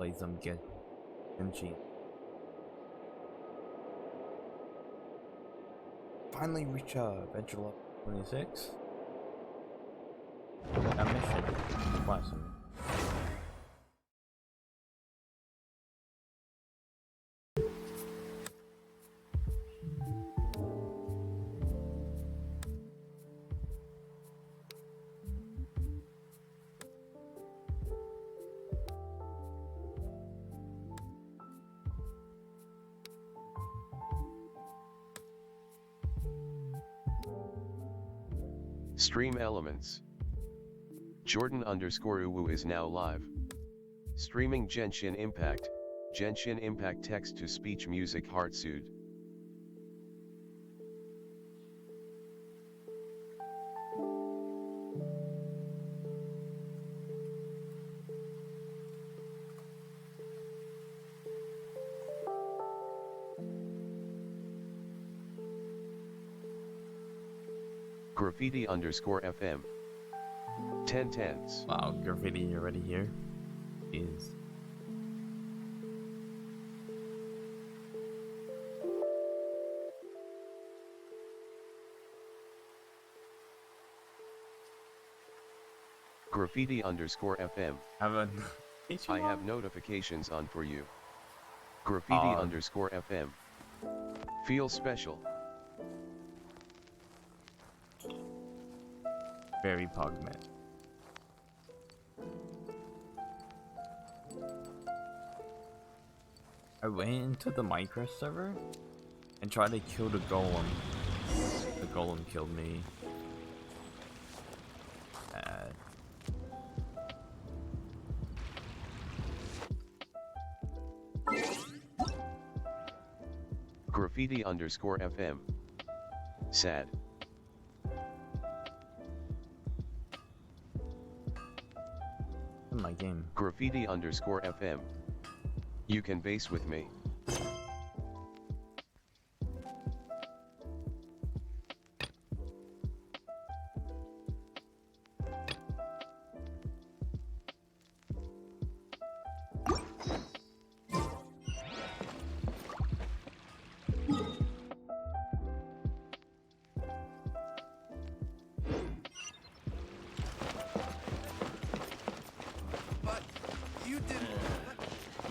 play some Genshin. Finally reach adventure level 26. That mission. Awesome. Stream elements. Jordan_Uwu is now live. Streaming Genshin Impact. Genshin Impact text-to-speech music Heartsuit. Graffiti_FM. 1010s. Wow, graffiti already here. Is Graffiti_FM. I have notifications on for you. Graffiti_FM. Feel special. very pugment. I went into the Minecraft server and tried to kill the golem. The golem killed me. Bad. Graffiti_FM. Sad. In my game. Graffiti_FM. You can base with me.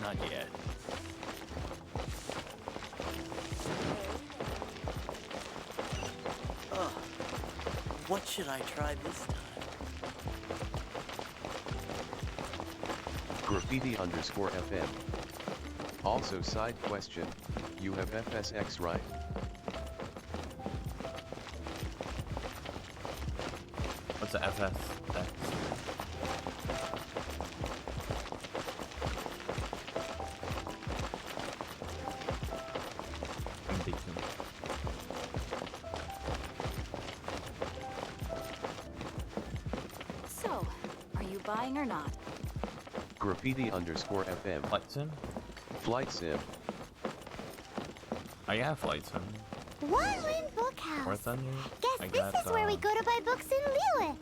Not yet. What should I try this time? Graffiti_FM. Also side question, you have FSX right? What's the FS? So, are you buying or not? Graffiti_FM. Flight sim? Flight sim. I got flight sim. Wildland Bookhouse. War Thunder? Guess this is where we go to buy books in Liyue.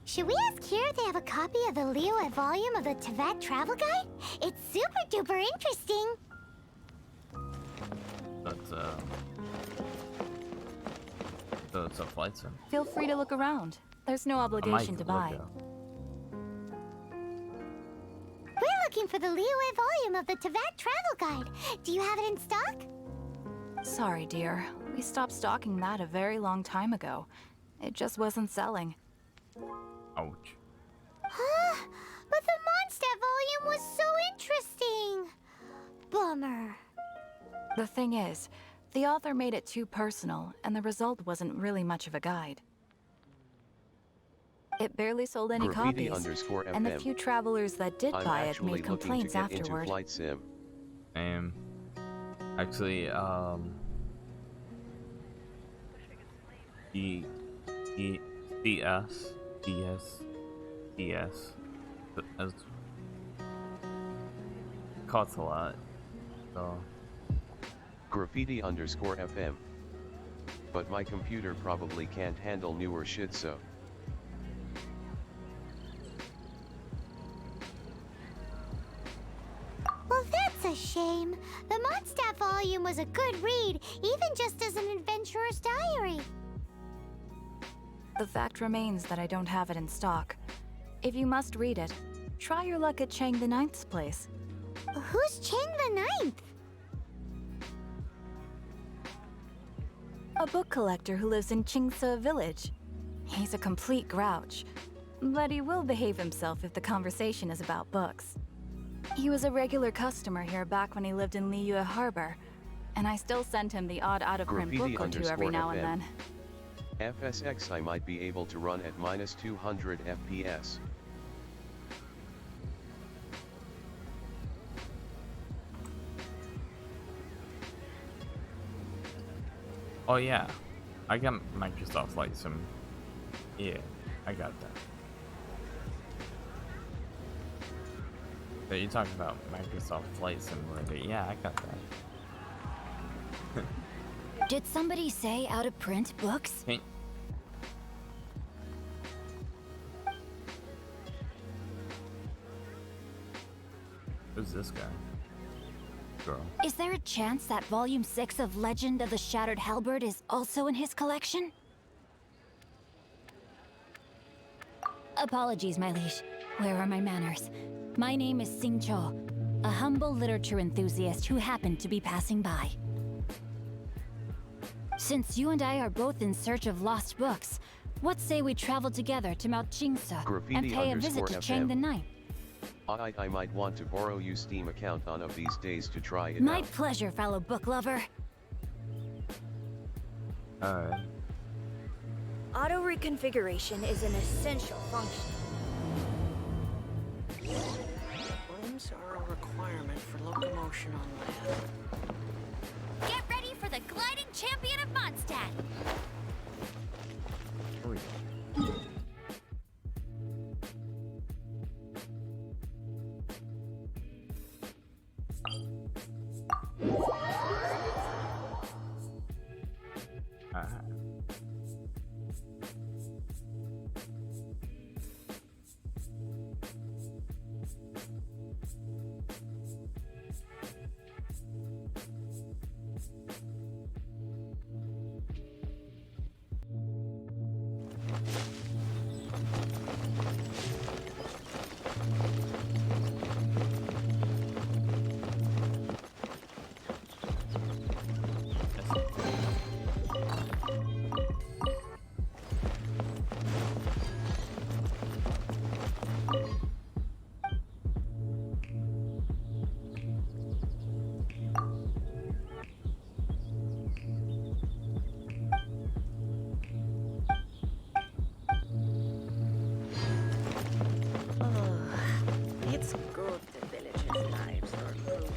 Should we ask here if they have a copy of the Liyue volume of the Teyvat Travel Guide? It's super duper interesting. That's so it's a flight sim. Feel free to look around. There's no I might obligation to look buy. up. We're looking for the Liyue volume of the Teyvat Travel Guide. Do you have it in stock? Sorry, dear. We stopped stocking that a very long time ago. It just wasn't selling. Ouch. But the Mondstadt volume was so interesting. Bummer. The thing is, the author made it too personal, and the result wasn't really much of a guide. It barely sold any copies, and the few travelers that did I'm buy it actually made looking complaints to get into afterward. flight sim. Actually, DS, as costs a lot, so. Graffiti_FM. But my computer probably can't handle newer shit, so. a shame. The Mondstadt volume was a good read, even just as an adventurer's diary. The fact remains that I don't have it in stock. If you must read it, try your luck at Chang the Ninth's place. Who's Chang the Ninth? A book collector who lives in Qingce village. He's a complete grouch, but he will behave himself if the conversation is about books. He was a regular customer here back when he lived in Liyue Harbor, and I still send him the odd out-of-print book or two every now and then. FSX I might be able to run at -200 FPS. Oh yeah, I got Microsoft Flight Sim. Yeah, I got that. But you're talking about Microsoft Flight Simulator? Yeah, I got that. Did somebody say out-of-print books? Hey. Who's this guy? Girl. Is there a chance that Volume 6 of Legend of the Shattered Halberd is also in his collection? Apologies, my liege. Where are my manners? My name is Sing Cho, a humble literature enthusiast who happened to be passing by. Since you and I are both in search of lost books, what say we travel together to Mount Qingce and pay a visit to Chang the Ninth? I might want to borrow you Steam account one of these days to try it My out. pleasure, fellow book lover. Alright. Auto reconfiguration is an essential function. Limbs are a requirement for locomotion on land. Get ready for the gliding champion of Mondstadt! Here we go. Uh-huh. It's good the villagers' lives are improving.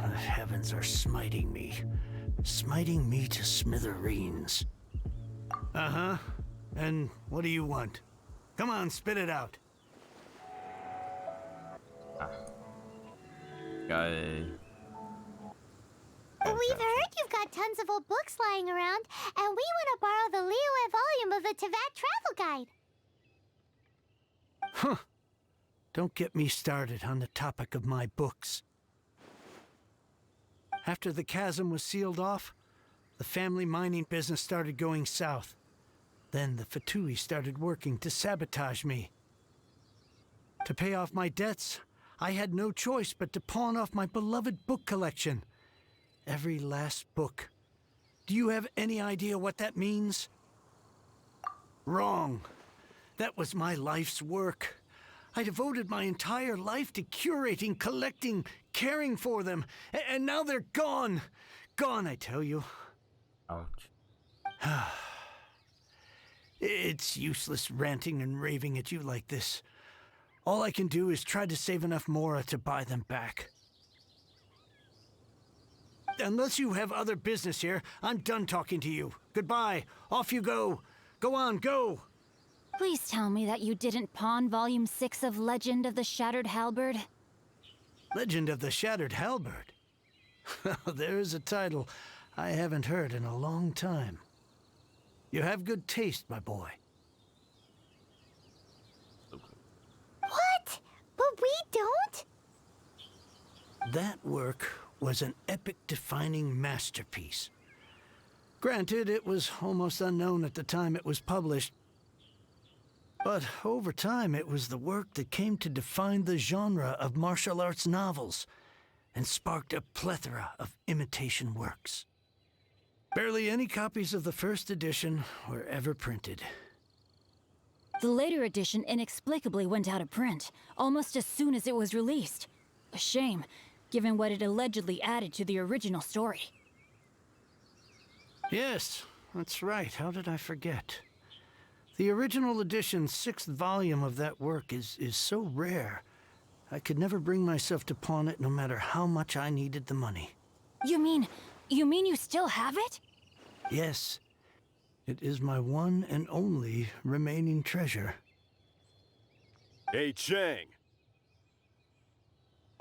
The heavens are smiting me to smithereens. Uh-huh. And what do you want? Come on, spit it out. Guy. We've heard you've got tons of old books lying around, and we want to borrow the Liyue volume of the Tevat Travel Guide. Huh. Don't get me started on the topic of my books. After the chasm was sealed off, the family mining business started going south. Then the Fatui started working to sabotage me. To pay off my debts, I had no choice but to pawn off my beloved book collection. Every last book. Do you have any idea what that means? Wrong. That was my life's work. I devoted my entire life to curating, collecting, caring for them, and now they're gone. Gone, I tell you. Ouch. It's useless ranting and raving at you like this. All I can do is try to save enough Mora to buy them back. Unless you have other business here, I'm done talking to you. Goodbye. Off you go. Go on, go! Please tell me that you didn't pawn Volume 6 of Legend of the Shattered Halberd. Legend of the Shattered Halberd. There's a title I haven't heard in a long time. You have good taste, my boy. What? But we don't? That work was an epic-defining masterpiece. Granted, it was almost unknown at the time it was published, but over time it was the work that came to define the genre of martial arts novels and sparked a plethora of imitation works. Barely any copies of the first edition were ever printed. The later edition inexplicably went out of print, almost as soon as it was released. A shame, given what it allegedly added to the original story. Yes, that's right. How did I forget? The original edition's 6th volume of that work is so rare, I could never bring myself to pawn it no matter how much I needed the money. You mean you still have it? Yes. It is my one and only remaining treasure. Hey, Chang!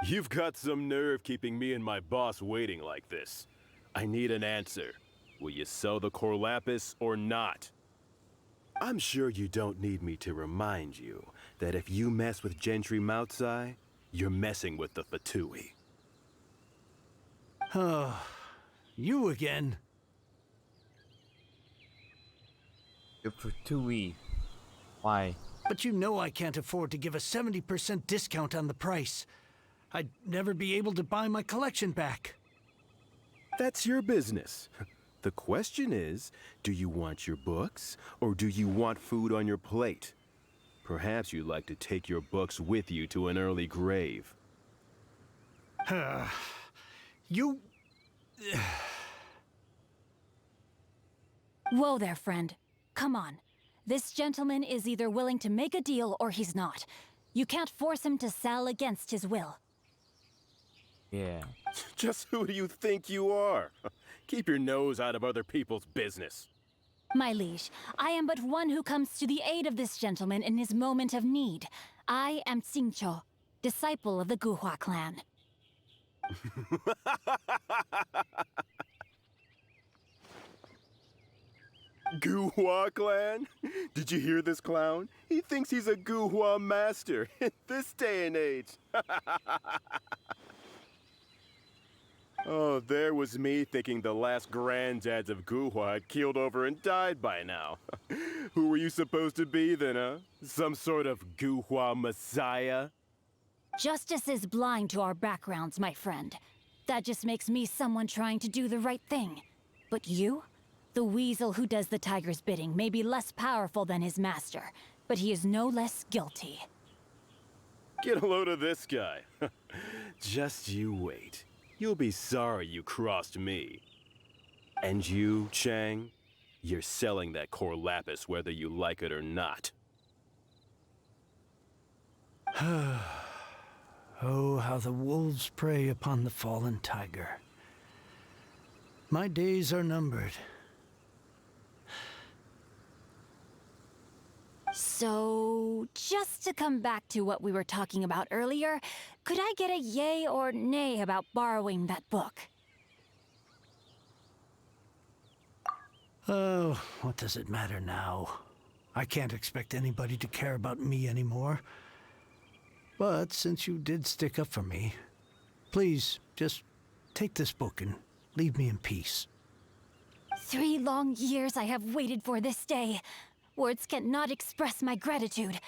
You've got some nerve keeping me and my boss waiting like this. I need an answer. Will you sell the core lapis or not? I'm sure you don't need me to remind you that if you mess with Gentry Moutsai, you're messing with the Fatui. Oh, you again. Good for Tui. Why? But you know I can't afford to give a 70% discount on the price. I'd never be able to buy my collection back. That's your business. The question is, do you want your books, or do you want food on your plate? Perhaps you'd like to take your books with you to an early grave. You... Whoa there, friend. Come on. This gentleman is either willing to make a deal or he's not. You can't force him to sell against his will. Yeah. Just who do you think you are? Keep your nose out of other people's business. My liege, I am but one who comes to the aid of this gentleman in his moment of need. I am Xingqiu, disciple of the Guhua clan. Guhua clan? Did you hear this clown? He thinks he's a Guhua master in this day and age. Oh, there was me thinking the last granddads of Guhua had keeled over and died by now. Who were you supposed to be then, huh? Some sort of Guhua messiah? Justice is blind to our backgrounds, my friend. That just makes me someone trying to do the right thing. But you? The weasel who does the tiger's bidding may be less powerful than his master, but he is no less guilty. Get a load of this guy. Just you wait. You'll be sorry you crossed me. And you, Chang, you're selling that core lapis whether you like it or not. Oh, how the wolves prey upon the fallen tiger. My days are numbered. So, just to come back to what we were talking about earlier, could I get a yay or nay about borrowing that book? Oh, what does it matter now? I can't expect anybody to care about me anymore. But since you did stick up for me, please, just take this book and leave me in peace. 3 long years I have waited for this day. Words cannot express my gratitude.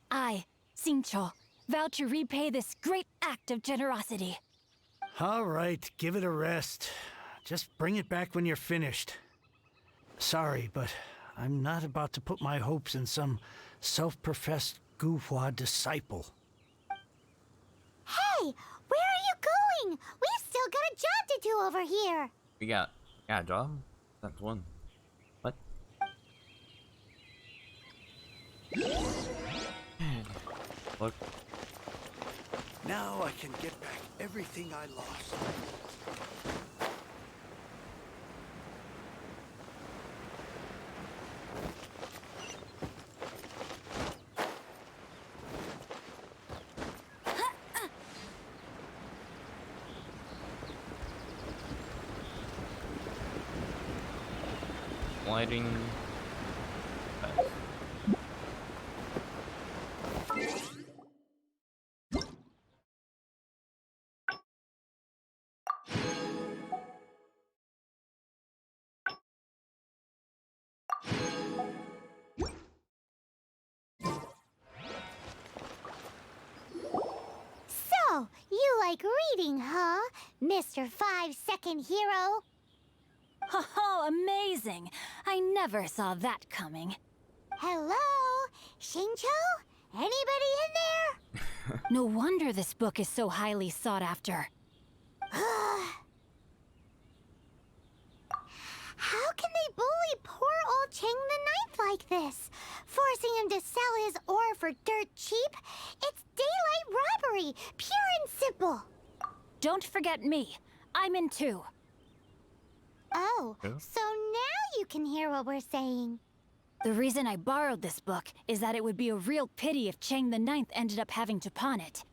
I, Xingqiu, vow to repay this great act of generosity. All right, give it a rest. Just bring it back when you're finished. Sorry, but I'm not about to put my hopes in some self-professed Guhua disciple. Hey, where are you going? We've still got a job to do over here. We got a job? That's one. What? Look. Now I can get back everything I lost. Lighting. So, you like reading, huh? Mr. 5-second hero? Oh, amazing! I never saw that coming. Hello? Shincho? Anybody in there? No wonder this book is so highly sought after. How can they bully poor old Chang the Ninth like this? Forcing him to sell his ore for dirt cheap? It's daylight robbery, pure and simple. Don't forget me. I'm in too. Oh, Yeah. so now you can hear what we're saying. The reason I borrowed this book is that it would be a real pity if Chang the Ninth ended up having to pawn it.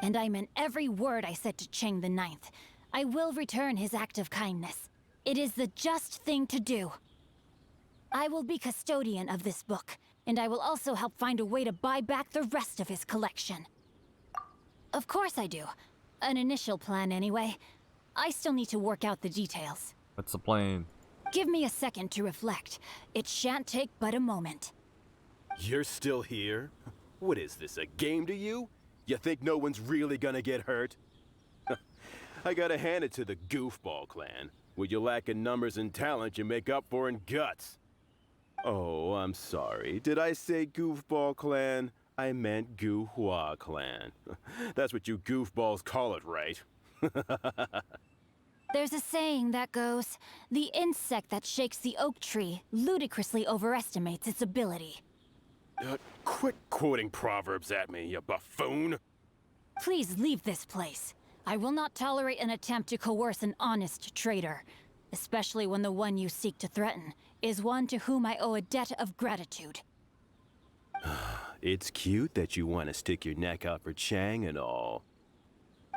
And I meant every word I said to Chang the Ninth. I will return his act of kindness. It is the just thing to do. I will be custodian of this book, and I will also help find a way to buy back the rest of his collection. Of course I do. An initial plan anyway. I still need to work out the details. What's the plan? Give me a second to reflect. It shan't take but a moment. You're still here? What is this, a game to you? You think no one's really gonna get hurt? I gotta hand it to the Goofball clan. What you lack in numbers and talent, you make up for in guts. Oh, I'm sorry. Did I say Goofball clan? I meant Guhua clan. That's what you goofballs call it, right? There's a saying that goes, the insect that shakes the oak tree ludicrously overestimates its ability. Quit quoting proverbs at me, you buffoon! Please leave this place. I will not tolerate an attempt to coerce an honest trader, especially when the one you seek to threaten is one to whom I owe a debt of gratitude. It's cute that you want to stick your neck out for Chang and all.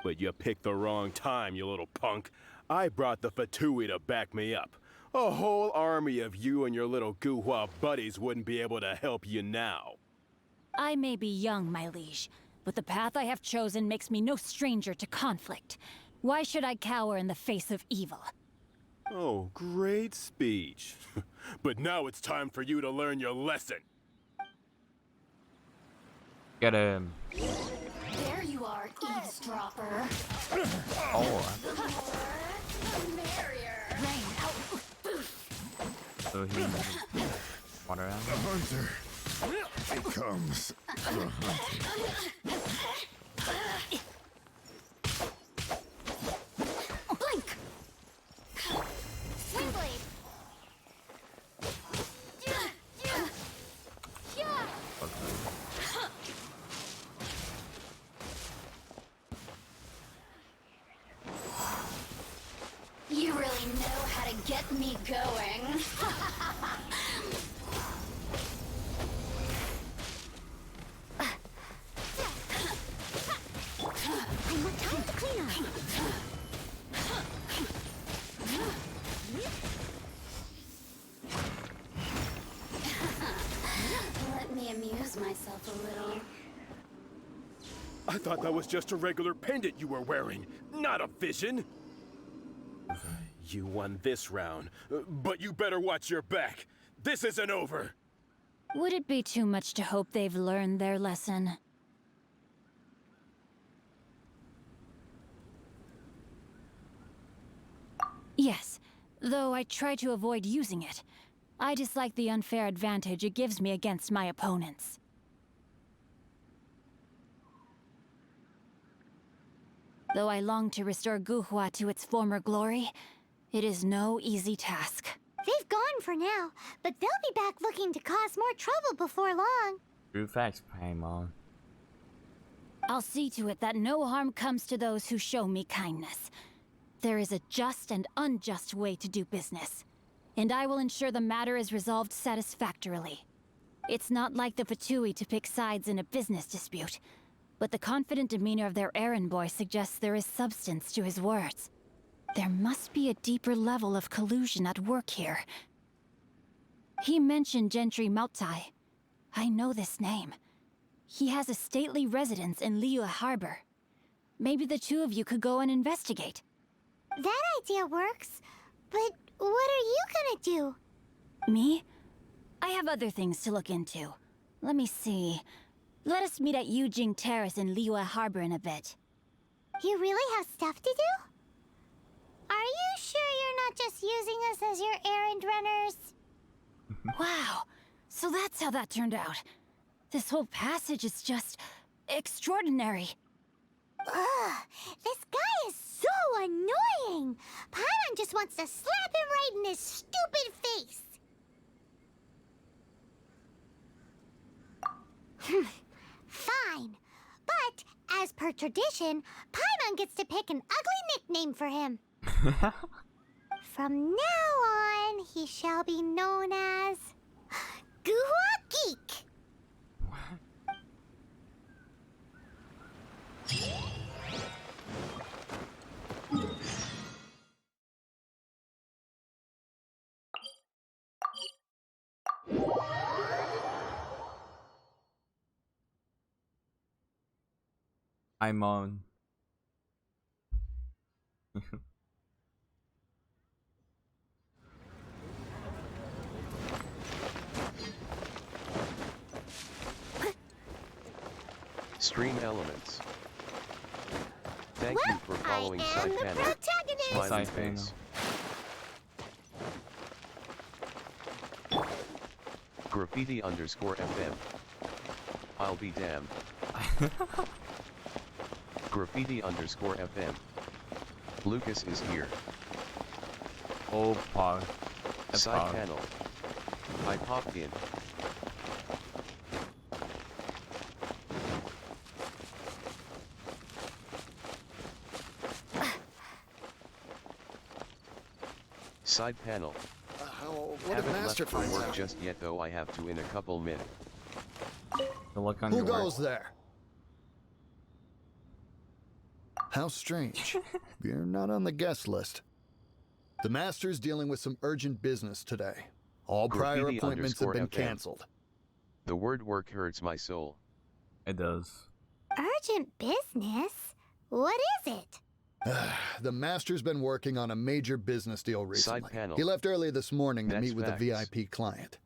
But you picked the wrong time, you little punk. I brought the Fatui to back me up. A whole army of you and your little Guhua buddies wouldn't be able to help you now. I may be young, my liege, but the path I have chosen makes me no stranger to conflict. Why should I cower in the face of evil? Oh, great speech. But now it's time for you to learn your lesson. Get him. There you are, eavesdropper. Oh. Rain out. So he water out. The hunter becomes the hunted. Blink! Windblade! You really know how to get me going. I'm not time to clean up. Let me amuse myself a little. I thought that was just a regular pendant you were wearing, not a vision. You won this round, but you better watch your back. This isn't over. Would it be too much to hope they've learned their lesson? Yes, though I try to avoid using it. I dislike the unfair advantage it gives me against my opponents. Though I long to restore Guhua to its former glory, It is no easy task. They've gone for now, but they'll be back looking to cause more trouble before long. True facts, Paimon. I'll see to it that no harm comes to those who show me kindness. There is a just and unjust way to do business, and I will ensure the matter is resolved satisfactorily. It's not like the Fatui to pick sides in a business dispute, but the confident demeanor of their errand boy suggests there is substance to his words. There must be a deeper level of collusion at work here. He mentioned Gentry Mautai. I know this name. He has a stately residence in Liyue Harbor. Maybe the two of you could go and investigate. That idea works, but what are you gonna do? Me? I have other things to look into. Let me see. Let us meet at Yujing Terrace in Liyue Harbor in a bit. You really have stuff to do? Are you sure you're not just using us as your errand runners? Wow, so that's how that turned out. This whole passage is just extraordinary. Ugh, this guy is so annoying! Paimon just wants to slap him right in his stupid face! Fine. But, as per tradition, Paimon gets to pick an ugly nickname for him. From now on, he shall be known as... Guhua Geek! I'm on. Stream elements. Thank Well, you for following I am Side the Panel. protagonist. Smiling Side face. Graffiti _ FM. I'll be damned. Graffiti _ FM. Lucas is here. Oh, pog. Side panel. I popped in. Side panel. What if Haven't Master left for finds work out? just yet, though I have to in a couple minutes. Good luck on Who your work. goes there? How strange. You're not on the guest list. The Master's dealing with some urgent business today. All prior Graffiti appointments have been _ FM. cancelled. The word work hurts my soul. It does. Urgent business? What is it? The Master's been working on a major business deal recently. Side panel. He left early this morning to That's meet with facts. a VIP client.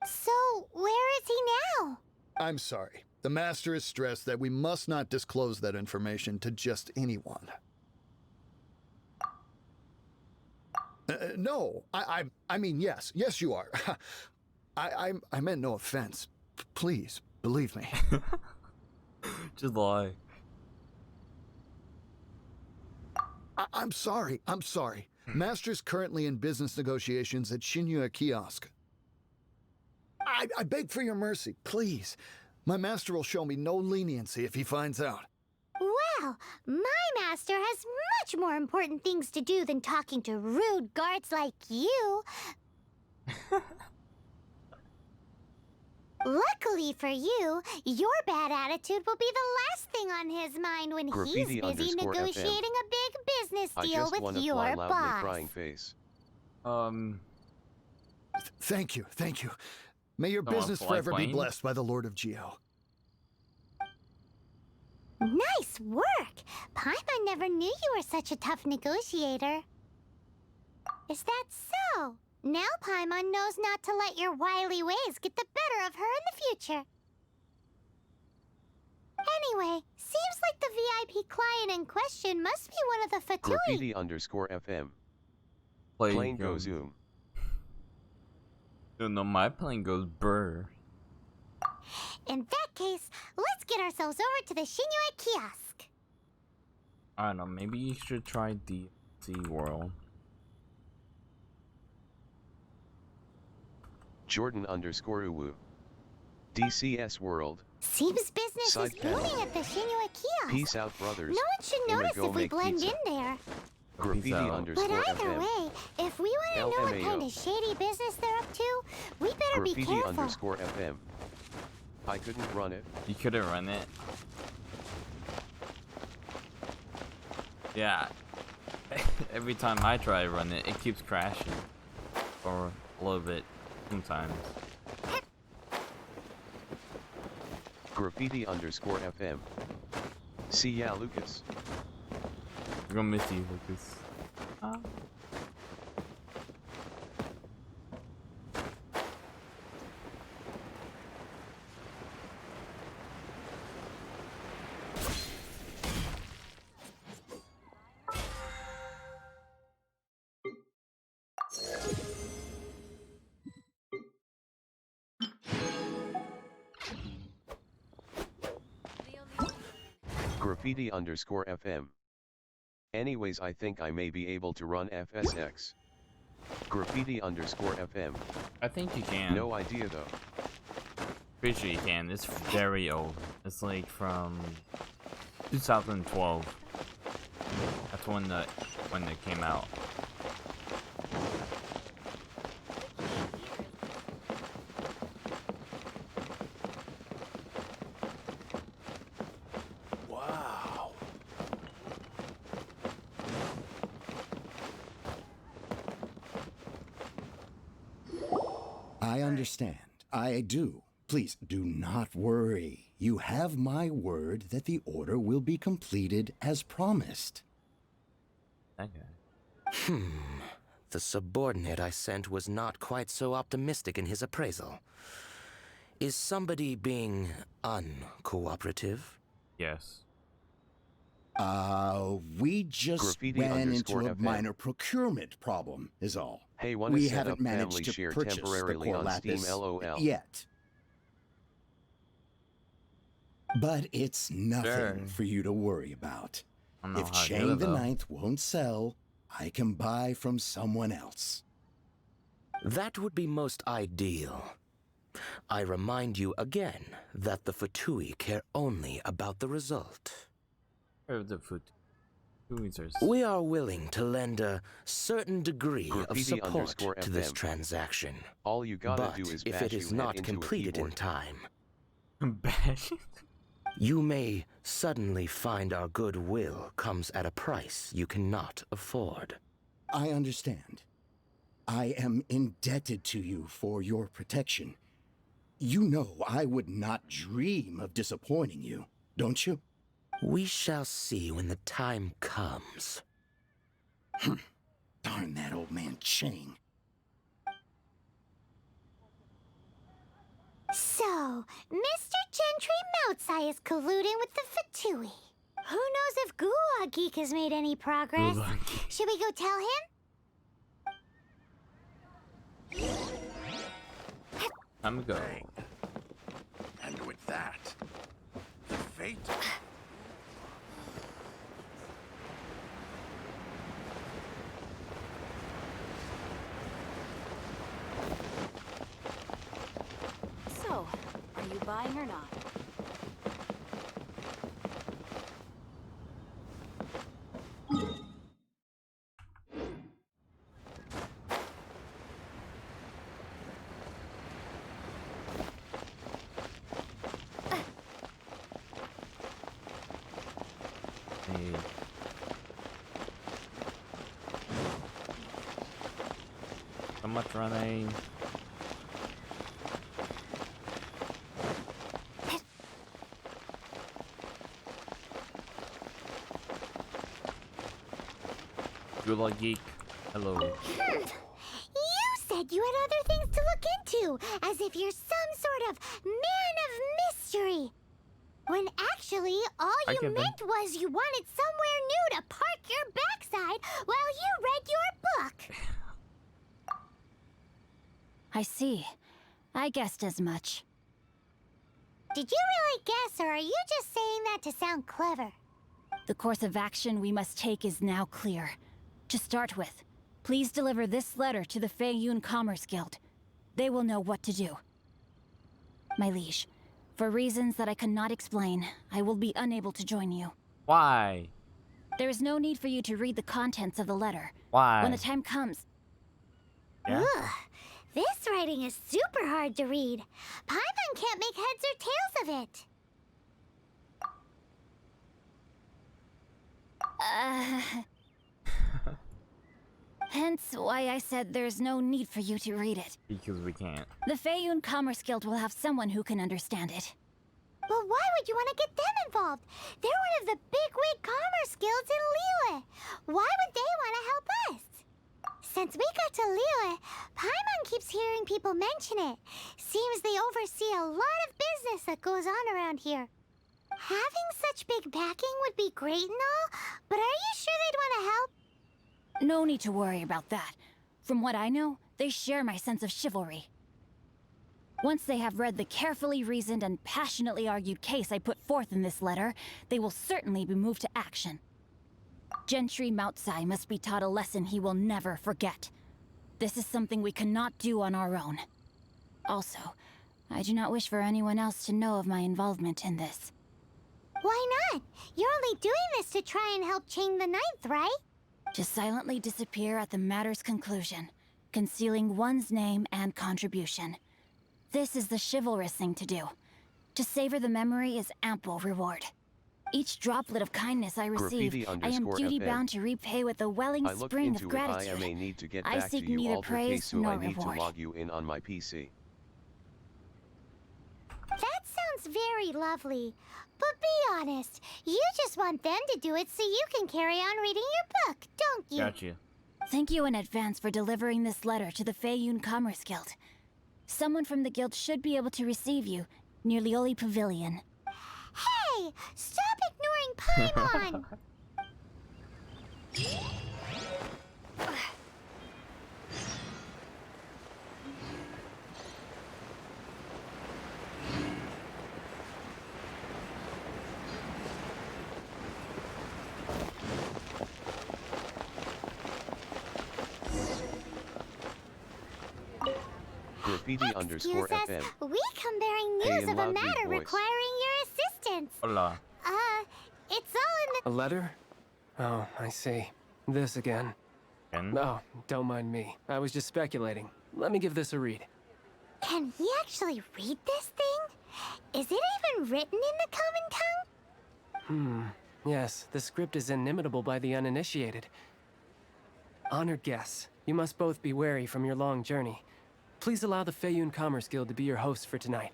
So, where is he now? I'm sorry. The Master is stressed that we must not disclose that information to just anyone. No, I mean, yes, you are. I meant no offense. Please, believe me. Just lie. I'm sorry. Master's currently in business negotiations at Shinya Kiosk. I beg for your mercy, please. My master will show me no leniency if he finds out. Well, my master has much more important things to do than talking to rude guards like you. Luckily for you, your bad attitude will be the last thing on his mind when Graffiti he's busy _ negotiating FM. a big business I deal just with wanna your fly loudly boss. crying face. Thank you. May your Come on, business fly forever be plane. blessed by the Lord of Geo. Nice work! Paimon never knew you were such a tough negotiator. Is that so? Now Paimon knows not to let your wily ways get the better of her in the future. Anyway, seems like the VIP client in question must be one of the Fatui. Graffiti _ FM. Plane Plane go goes. zoom. No, my plane goes brr. In that case, let's get ourselves over to the Shinya Kiosk. I don't know, maybe you should try the Sea World. Jordan _Uwu. DCS World. Seems business Side is booming at the Shinua kiosk. Peace out, brothers. No one should Inner notice go if we make blend pizza. in there. Graffiti out. But _FM. either way, if we want to know what kind LMAO. of shady business they're up to, we better be Graffiti careful. _FM. I couldn't run it. You couldn't run it. Yeah. Every time I try to run it, it keeps crashing. For a little bit, sometimes. Graffiti _FM. See ya, Lucas. We're gonna miss you, Lucas. Graffiti _FM. Anyways, I think I may be able to run FSX. Graffiti _FM. I think you can. No idea though. Pretty sure you can. It's very old. It's like from 2012. That's when it came out. Wow. I understand. I do. Please do not worry. You have my word that the order will be completed as promised. Okay. The subordinate I sent was not quite so optimistic in his appraisal. Is somebody being uncooperative? Yes. We just Graffiti ran into a _FM. minor procurement problem, is all. Hey, wanna We set haven't up managed family to share purchase the temporarily core on Steam, lapis LOL. yet. But it's nothing Sure. for you to worry about. I don't know If how to do Chang it, the though. Ninth won't sell, I can buy from someone else. That would be most ideal. I remind you again that the Fatui care only about the result. Or the food. Users. We are willing to lend a certain degree of Graffiti support to this _FM. transaction. All you gotta But do is if bash it is your head not into a completed in keyboard. time, Bash. you may suddenly find our goodwill comes at a price you cannot afford. I understand. I am indebted to you for your protection. You know I would not dream of disappointing you, don't you? We shall see when the time comes. Darn that old man Chang. So, Mr. Gentry Moutsai is colluding with the Fatui. Who knows if Gua Geek has made any progress? Gua Geek. Should we go tell him? Time to go. And with that, the fate. So, are you buying or not? Hey. So much running. Good luck, geek. Hello. You said you had other things to look into, as if you're some sort of man of mystery. When actually, all I you get them. meant was you wanted somewhere new to park your backside while you read your book. I see. I guessed as much. Did you really guess, or are you just saying that to sound clever? The course of action we must take is now clear. To start with, please deliver this letter to the Feiyun Commerce Guild. they will know what to do. My liege, for reasons that I cannot explain, I will be unable to join you. Why? There is no need for you to read the contents of the letter. Why? When the time comes... Yeah? Ugh, this writing is super hard to read. Paimon can't make heads or tails of it. Hence why I said there's no need for you to read it. Because we can't. The Feiyun Commerce Guild will have someone who can understand it. But why would you want to get them involved? They're one of the bigwig commerce guilds in Liyue. Why would they want to help us? Since we got to Liyue, Paimon keeps hearing people mention it. Seems they oversee a lot of business that goes on around here. Having such big backing would be great and all, but are you sure they'd want to help? No need to worry about that. From what I know, they share my sense of chivalry. Once they have read the carefully reasoned and passionately argued case I put forth in this letter, they will certainly be moved to action. Gentry Moutsai must be taught a lesson he will never forget. This is something we cannot do on our own. Also, I do not wish for anyone else to know of my involvement in this. Why not? You're only doing this to try and help Chain the Ninth, right? To silently disappear at the matter's conclusion, concealing one's name and contribution. This is the chivalrous thing to do. To savor the memory is ample reward. Each droplet of kindness I receive, I am duty-bound to repay with a welling spring of gratitude. I need to get I back seek to you, neither Alter praise Kesu. nor I need reward. to log you in on my PC. That sounds very lovely. But be honest, you just want them to do it so you can carry on reading your book, don't you? Gotcha. Thank you in advance for delivering this letter to the Feiyun Commerce Guild. Someone from the guild should be able to receive you near Lioli Pavilion. Hey! Stop ignoring Paimon! Graffiti_FM. We come bearing Hey, news in of a loud matter deep voice. requiring your assistance. Hola. It's all in A letter? Oh, I see. This again. Again? Oh, don't mind me. I was just speculating. Let me give this a read. the... Can he actually read this thing? Is it even written in the common tongue? Yes, the script is inimitable by the uninitiated. Honored guests, you must both be wary from your long journey. Please allow the Feiyun Commerce Guild to be your host for tonight.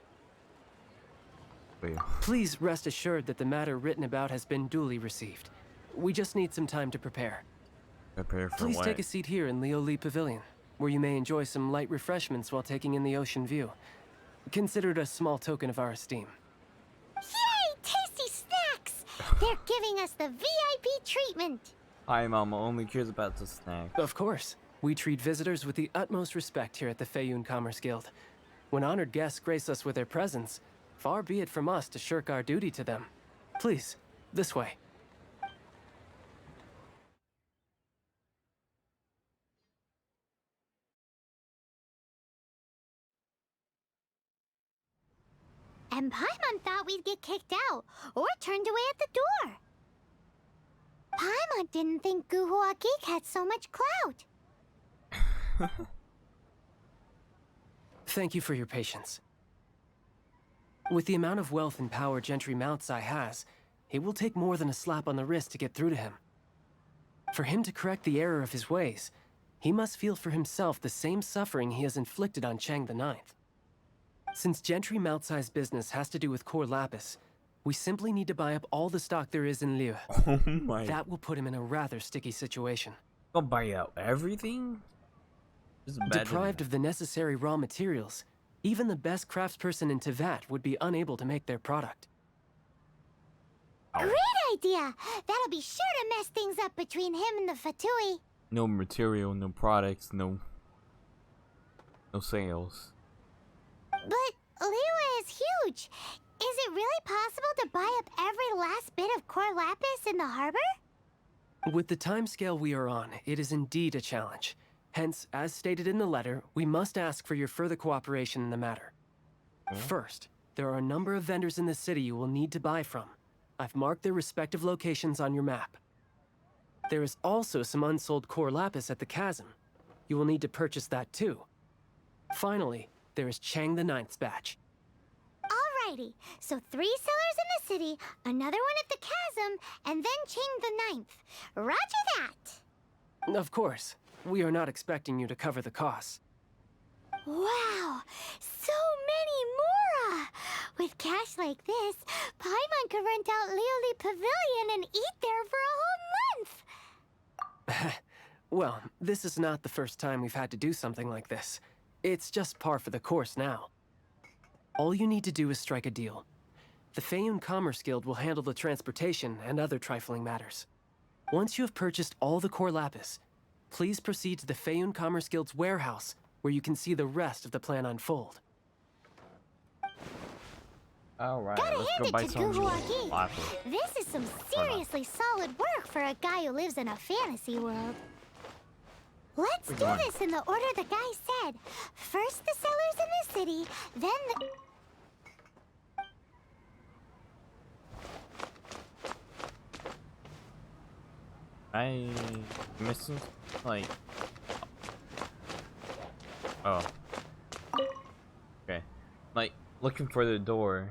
Wait. Please rest assured that the matter written about has been duly received. We just need some time to prepare. Prepare for Please what? take a seat here in Lioli Pavilion, where you may enjoy some light refreshments while taking in the ocean view. Consider it a small token of our esteem. Yay! Tasty snacks! They're giving us the VIP treatment. Hi, Mama only cares about the snack. Of course. We treat visitors with the utmost respect here at the Feiyun Commerce Guild. When honored guests grace us with their presence, far be it from us to shirk our duty to them. Please, this way. And Paimon thought we'd get kicked out, or turned away at the door. Paimon didn't think Guhua Geek had so much clout. Thank you for your patience. With the amount of wealth and power Gentry Moutsai has, it will take more than a slap on the wrist to get through to him. For him to correct the error of his ways, he must feel for himself the same suffering he has inflicted on Chang the Ninth. Since Gentry Moutsai's business has to do with core lapis, we simply need to buy up all the stock there is in Liyue. Oh my. That will put him in a rather sticky situation. Go buy out everything? Just imagine Deprived that. of the necessary raw materials, even the best craftsperson in Tevat would be unable to make their product. Great idea! That'll be sure to mess things up between him and the Fatui. No material, no products, no sales. But Liyue is huge. Is it really possible to buy up every last bit of core lapis in the harbor? With the timescale we are on, it is indeed a challenge. Hence, as stated in the letter, we must ask for your further cooperation in the matter. First, there are a number of vendors in the city you will need to buy from. I've marked their respective locations on your map. There is also some unsold core lapis at the chasm. You will need to purchase that too. Finally, there is Chang the Ninth's batch. Alrighty, so 3 sellers in the city, another one at the chasm, and then Ching the Ninth. Roger that! Of course, we are not expecting you to cover the costs. Wow, so many more! With cash like this, Paimon could rent out Lioli Pavilion and eat there for a whole month! Well, this is not the first time we've had to do something like this. It's just par for the course now. All you need to do is strike a deal. The Feiyun Commerce Guild will handle the transportation and other trifling matters. Once you have purchased all the core lapis, please proceed to the Feiyun Commerce Guild's warehouse, where you can see the rest of the plan unfold. Alright, Gotta let's hand go it buy to some Guhuagi. lapis. This is some seriously solid work for a guy who lives in a fantasy world. Let's do this in the order the guy said. First the sellers in the city, then the... I missing like. Oh. Okay. Like looking for the door.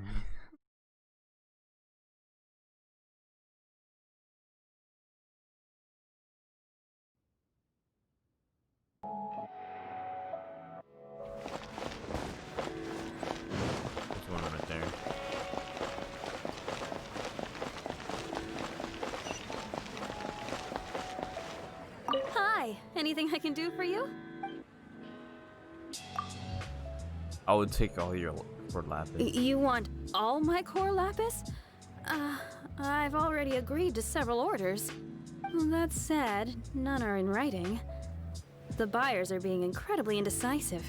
There's one right there. Hi, anything I can do for you? I would take all your for lapis. You want all my core lapis? I've already agreed to several orders. That said, none are in writing. The buyers are being incredibly indecisive.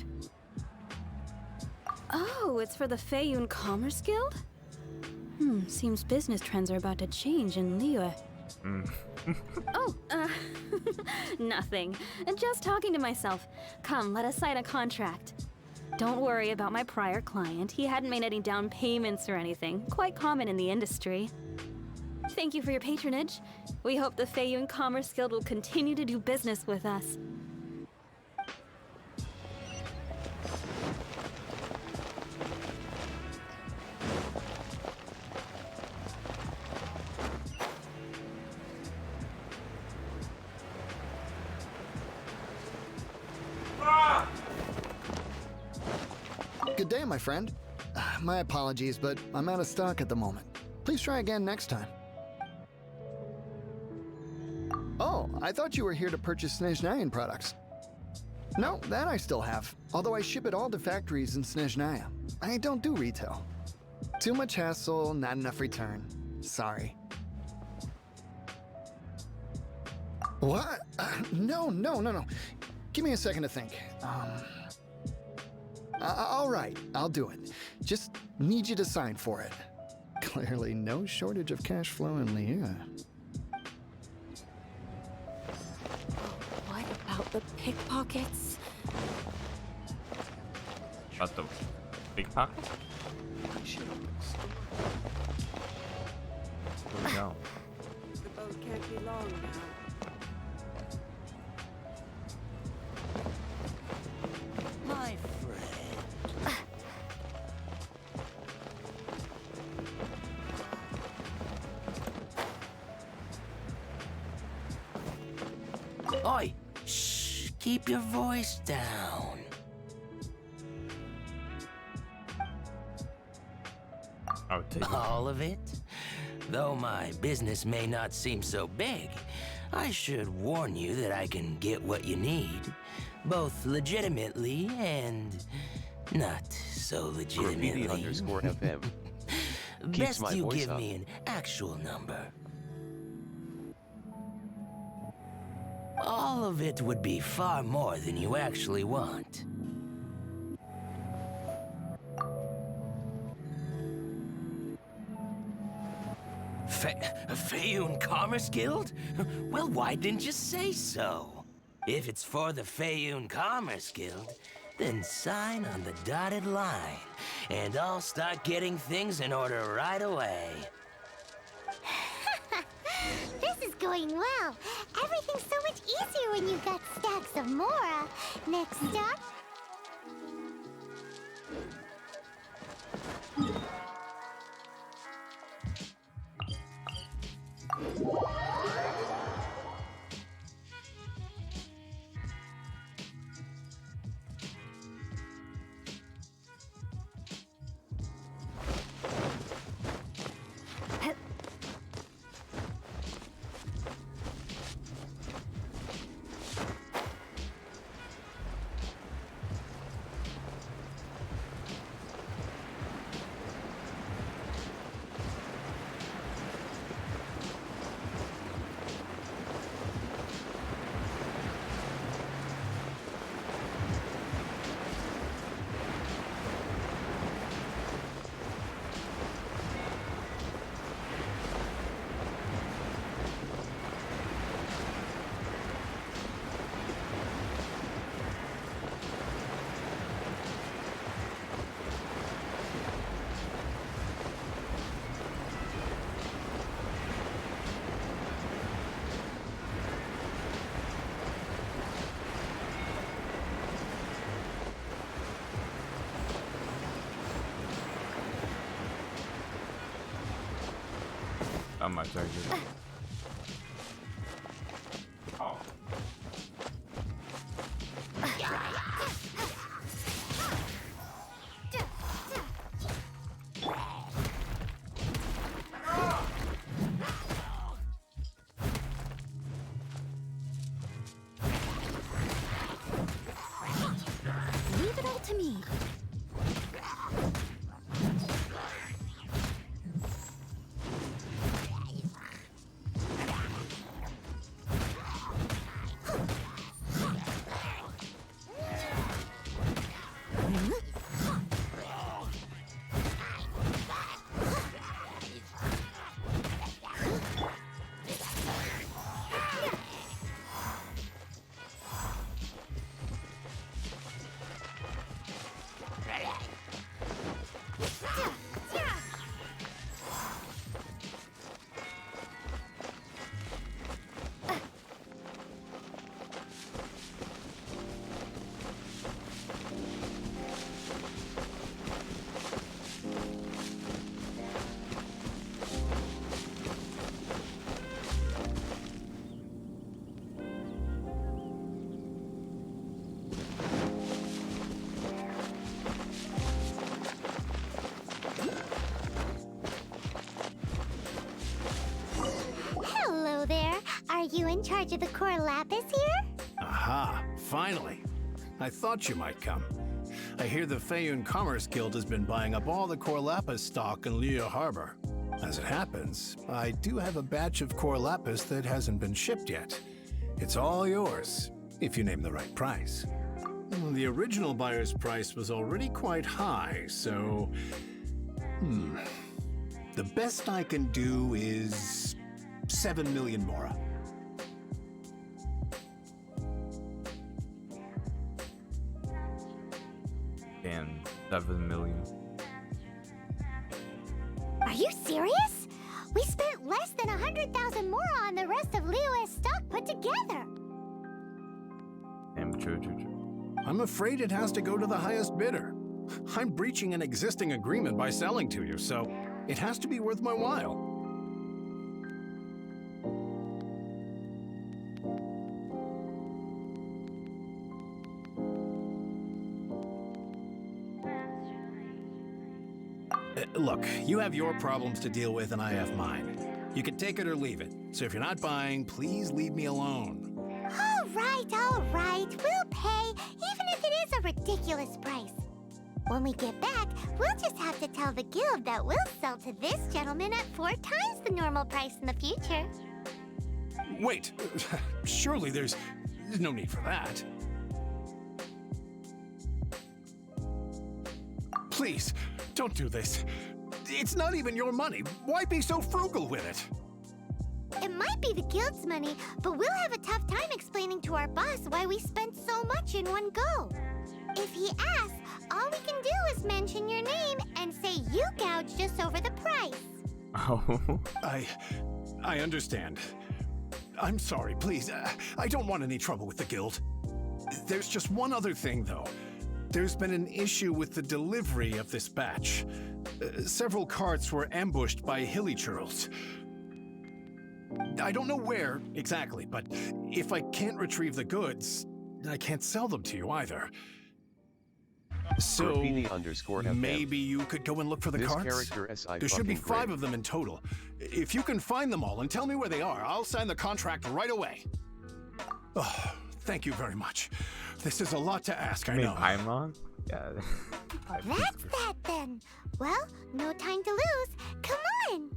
Oh, it's for the Feiyun Commerce Guild? Seems business trends are about to change in Liyue. Oh, nothing. Just talking to myself. Come, let us sign a contract. Don't worry about my prior client. He hadn't made any down payments or anything. Quite common in the industry. Thank you for your patronage. We hope the Feiyun Commerce Guild will continue to do business with us. Good day, my friend. My apologies, but I'm out of stock at the moment. Please try again next time. Oh, I thought you were here to purchase Snezhnayan products. No, that I still have, although I ship it all to factories in Snezhnaya. I don't do retail. Too much hassle, not enough return. Sorry. What? No. Give me a second to think. All right, I'll do it. Just need you to sign for it. Clearly no shortage of cash flow in Liyue. What about the pickpockets? About the pickpocket? Where'd we go? The boat can't be long now. My friend. Oi! Shh! Keep your voice down. I'll take it. All of it? Though my business may not seem so big, I should warn you that I can get what you need, both legitimately and not so legitimately. Graffiti_FM. Keeps Best my you voice give up. me an actual number. All of it would be far more than you actually want. Feiyun Commerce Guild? Well, why didn't you say so? If it's for the Feiyun Commerce Guild, then sign on the dotted line, and I'll start getting things in order right away. This is going well. Everything's so much easier when you've got stacks of Mora. Next up... I'm my target. Oh. Leave it all to me. Hello there. Are you in charge of the core lapis here? Aha, finally. I thought you might come. I hear the Feiyun Commerce Guild has been buying up all the core lapis stock in Liu Harbor. As it happens, I do have a batch of core lapis that hasn't been shipped yet. It's all yours, if you name the right price. The original buyer's price was already quite high, so... The best I can do is 7 million Mora. And 7 million. Are you serious? We spent less than 100,000 Mora on the rest of Liyue's stock put together. And true. I'm afraid it has to go to the highest bidder. I'm breaching an existing agreement by selling to you, so it has to be worth my while. Look, you have your problems to deal with and I have mine. You can take it or leave it. So if you're not buying, please leave me alone. All right. We'll pay, even if it is a ridiculous price. When we get back, we'll just have to tell the guild that we'll sell to this gentleman at 4 times the normal price in the future. Wait, surely there's no need for that. Please, don't do this. It's not even your money. Why be so frugal with it? It might be the guild's money, but we'll have a tough time explaining to our boss why we spent so much in one go. If he asks, all we can do is mention your name and say you gouged us over the price. Oh. I understand. I'm sorry, please. I don't want any trouble with the guild. There's just one other thing, though. There's been an issue with the delivery of this batch. Several carts were ambushed by hilly churls. I don't know where exactly, but if I can't retrieve the goods, I can't sell them to you either. So Graffiti_FM. maybe you could go and look for the This carts? character SI There should be fucking 5 great. of them in total. If you can find them all and tell me where they are, I'll sign the contract right away. Oh, thank you very much. This is a lot to ask, I know. Paimon? Yeah. That's that then. Well, no time to lose. Come on.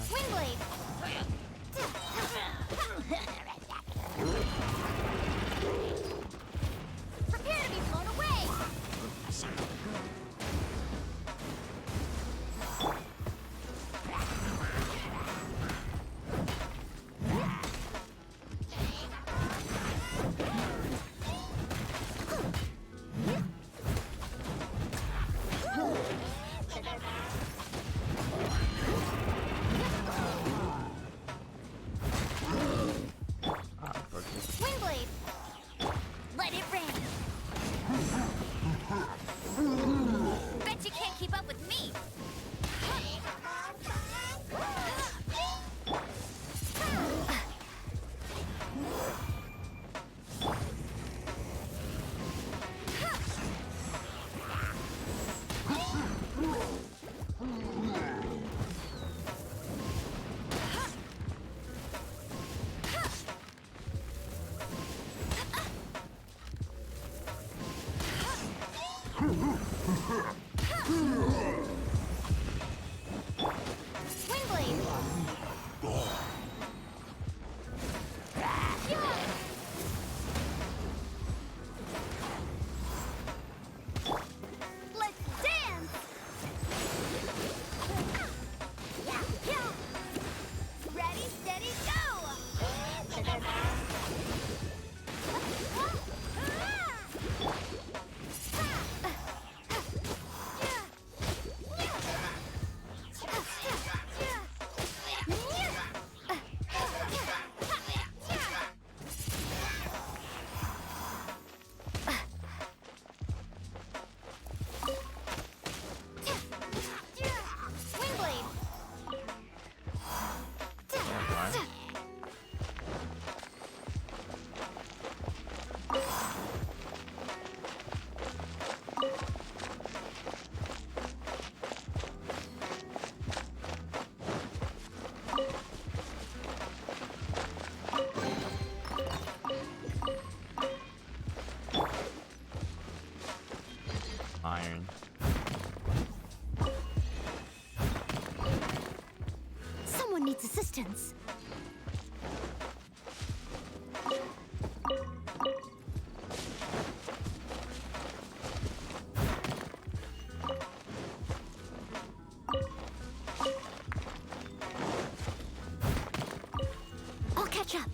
Swing blade. Prepare to be blown away. Swing blade. Let it rain. Bet you can't keep up with me. Swing blade. Let's dance. Ready, steady, Swing blade. Iron. Someone needs assistance. I'll catch up.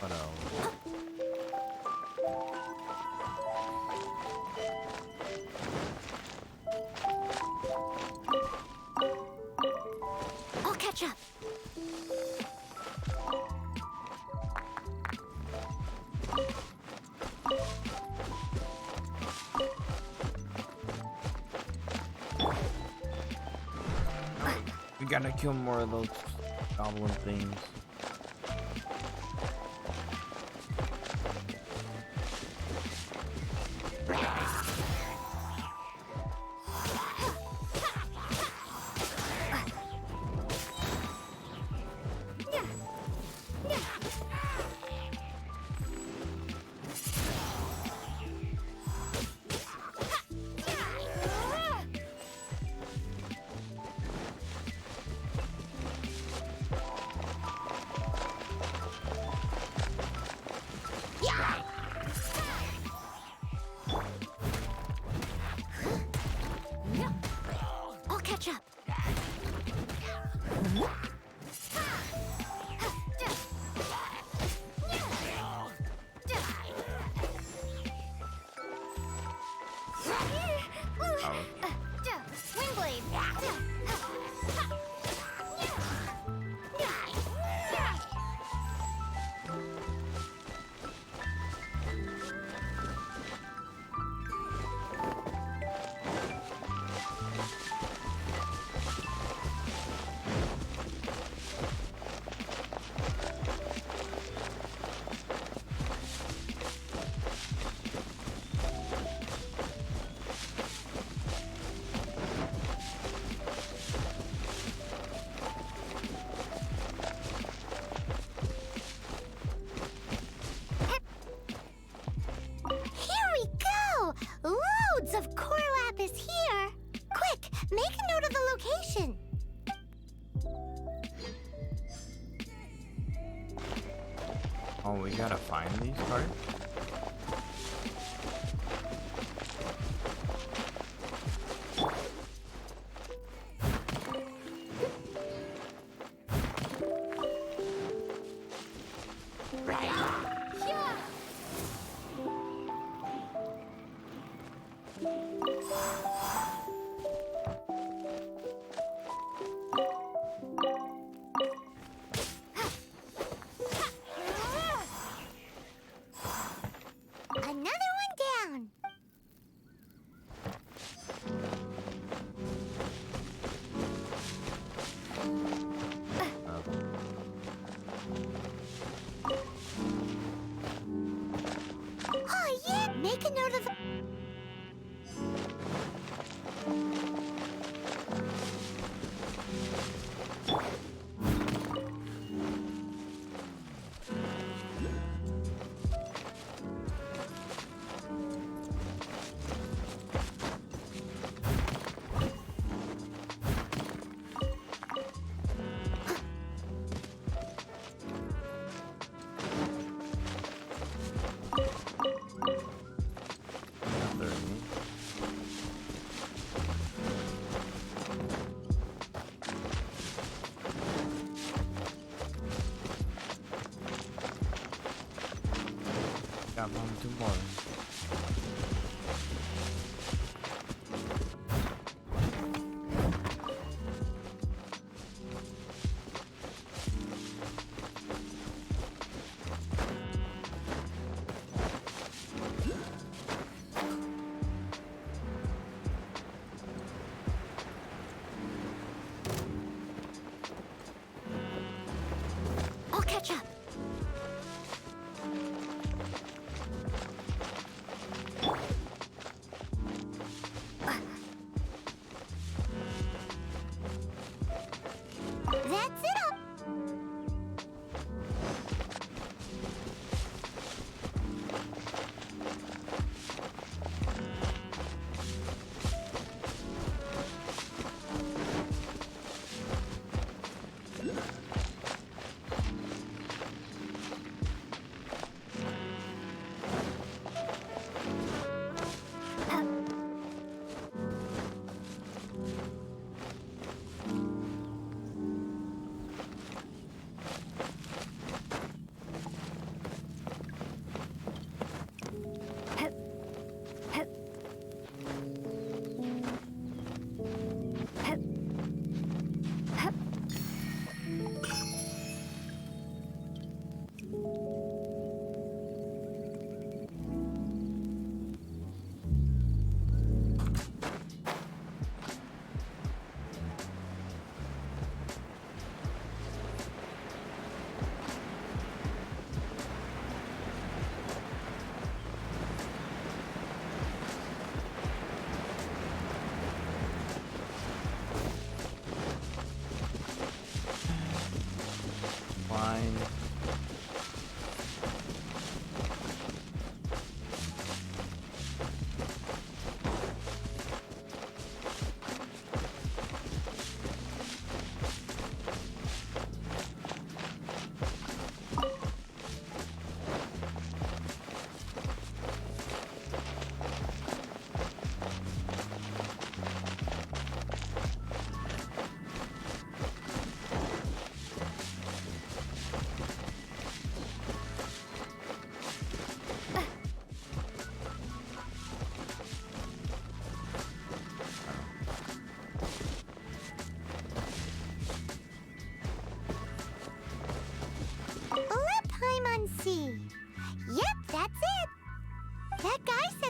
What else? I'll catch up. We gotta kill more of those goblin things. catch up. Windblade. Loads of core lapis here! Quick, make a note of the location! Oh, we gotta find these cards? Another one down! Oh yeah! Make a note of the... Got one tomorrow. I'll catch up.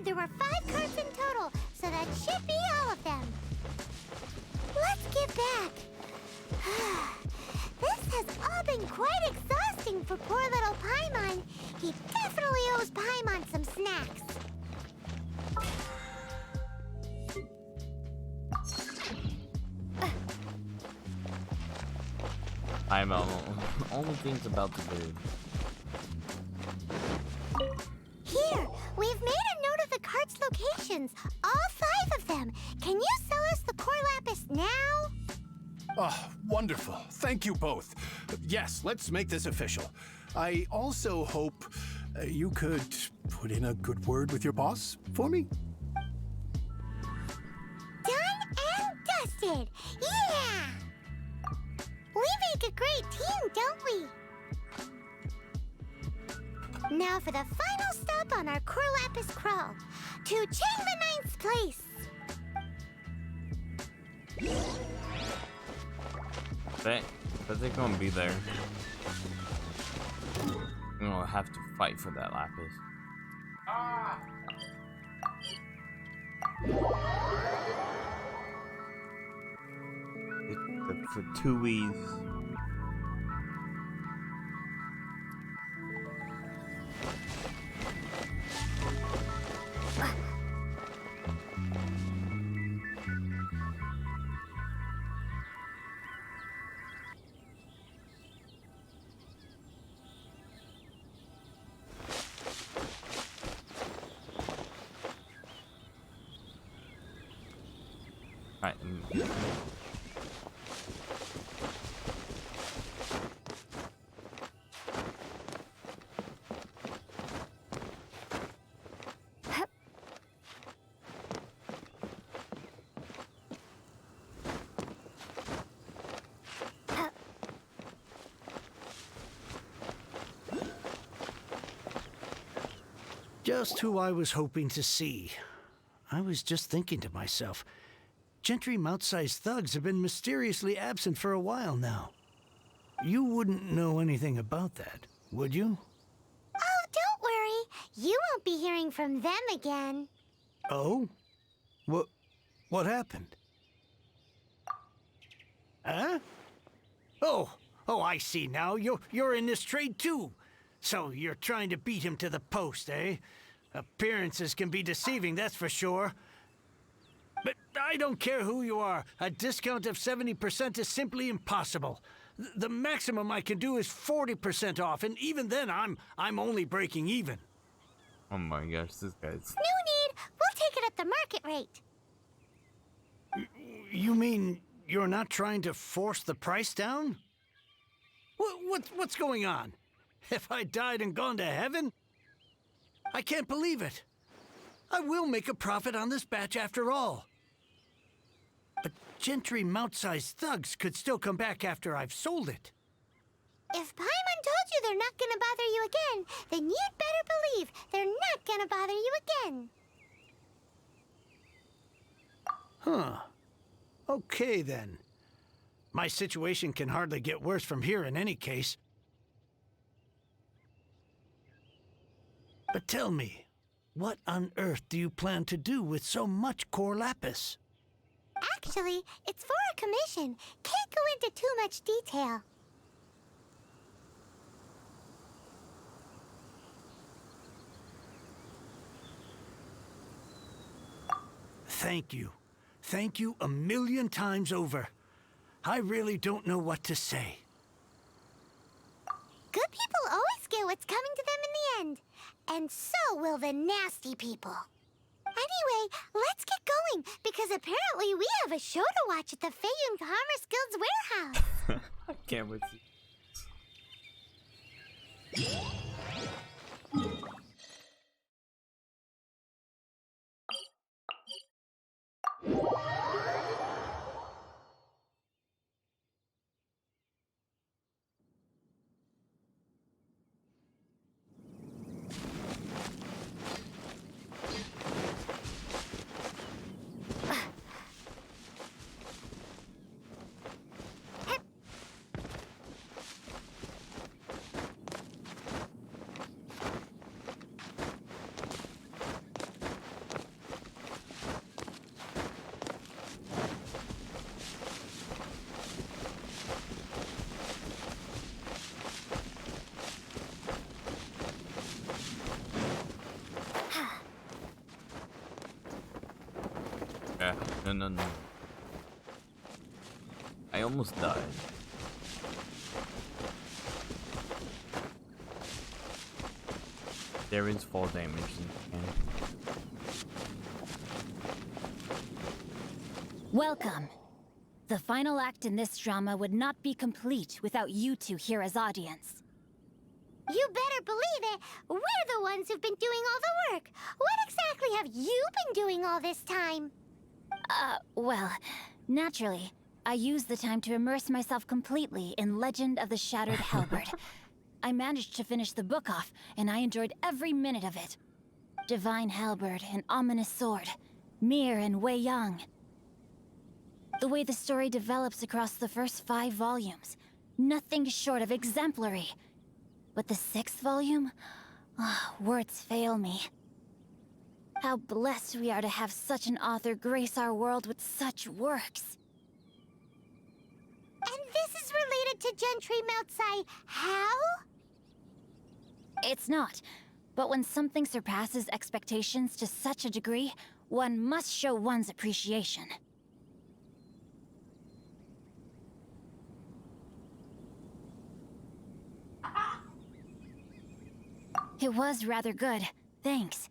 said there were 5 carts in total, so that should be all of them. Let's get back. This has all been quite exhausting for poor little Paimon. He definitely owes Paimon some snacks. I'm only things about the food. Here, we've made a note of the cart's locations. All 5 of them. Can you sell us the core lapis now? Oh, wonderful. Thank you both. Yes, let's make this official. I also hope you could put in a good word with your boss for me. Done and dusted. Yeah! We make a great team, don't we? Now for the final stop on our core lapis crawl. To Chang the Ninth's place. But they're gonna be there. We're gonna have to fight for that lapis. The Fatouis. Right. Just who I was hoping to see. I was just thinking to myself, Gentry Mount-sized thugs have been mysteriously absent for a while now. You wouldn't know anything about that, would you? Oh, don't worry. You won't be hearing from them again. Oh? What happened? Huh? Oh, I see now. You're in this trade too. So you're trying to beat him to the post, eh? Appearances can be deceiving, that's for sure. But I don't care who you are. A discount of 70% is simply impossible. The maximum I can do is 40% off, and even then I'm only breaking even. Oh my gosh, this guy's... No need. We'll take it at the market rate. You mean you're not trying to force the price down? What's going on? Have I died and gone to heaven? I can't believe it. I will make a profit on this batch after all. But Gentry Mount-sized thugs could still come back after I've sold it. If Paimon told you they're not gonna bother you again, then you'd better believe they're not gonna bother you again. Huh. Okay, then. My situation can hardly get worse from here in any case. But tell me, what on earth do you plan to do with so much core lapis? Actually, it's for a commission. Can't go into too much detail. Thank you. Thank you a million times over. I really don't know what to say. Good people always get what's coming to them in the end. And so will the nasty people. Anyway, let's get going, because apparently we have a show to watch at the Feiyun Commerce Guild's warehouse. I can't wait to... No. I almost died. There is fall damage in the game. Welcome. The final act in this drama would not be complete without you two here as audience. You better believe it. We're the ones who've been doing all the work. What exactly have you been doing all this time? Well, naturally, I used the time to immerse myself completely in Legend of the Shattered Halberd. I managed to finish the book off, and I enjoyed every minute of it. Divine Halberd, an ominous sword. Mir and Wei Yang. The way the story develops across the first 5 volumes, nothing short of exemplary. But the 6th volume? Words fail me. How blessed we are to have such an author grace our world with such works. And this is related to Gentry Meltsai how? It's not. But when something surpasses expectations to such a degree, one must show one's appreciation. It was rather good, thanks.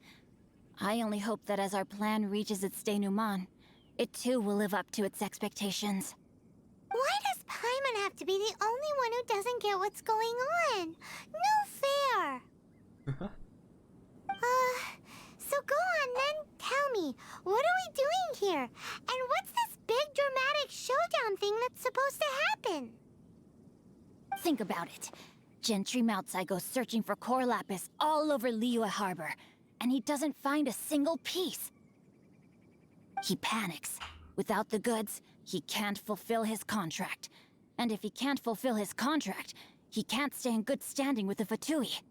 I only hope that as our plan reaches its denouement, it too will live up to its expectations. Why does Paimon have to be the only one who doesn't get what's going on? No fair! So go on then, tell me, what are we doing here? And what's this big dramatic showdown thing that's supposed to happen? Think about it. Gentry Meltsai goes searching for core lapis all over Liyue Harbor, and he doesn't find a single piece. He panics. Without the goods, he can't fulfill his contract. And if he can't fulfill his contract, he can't stay in good standing with the Fatui.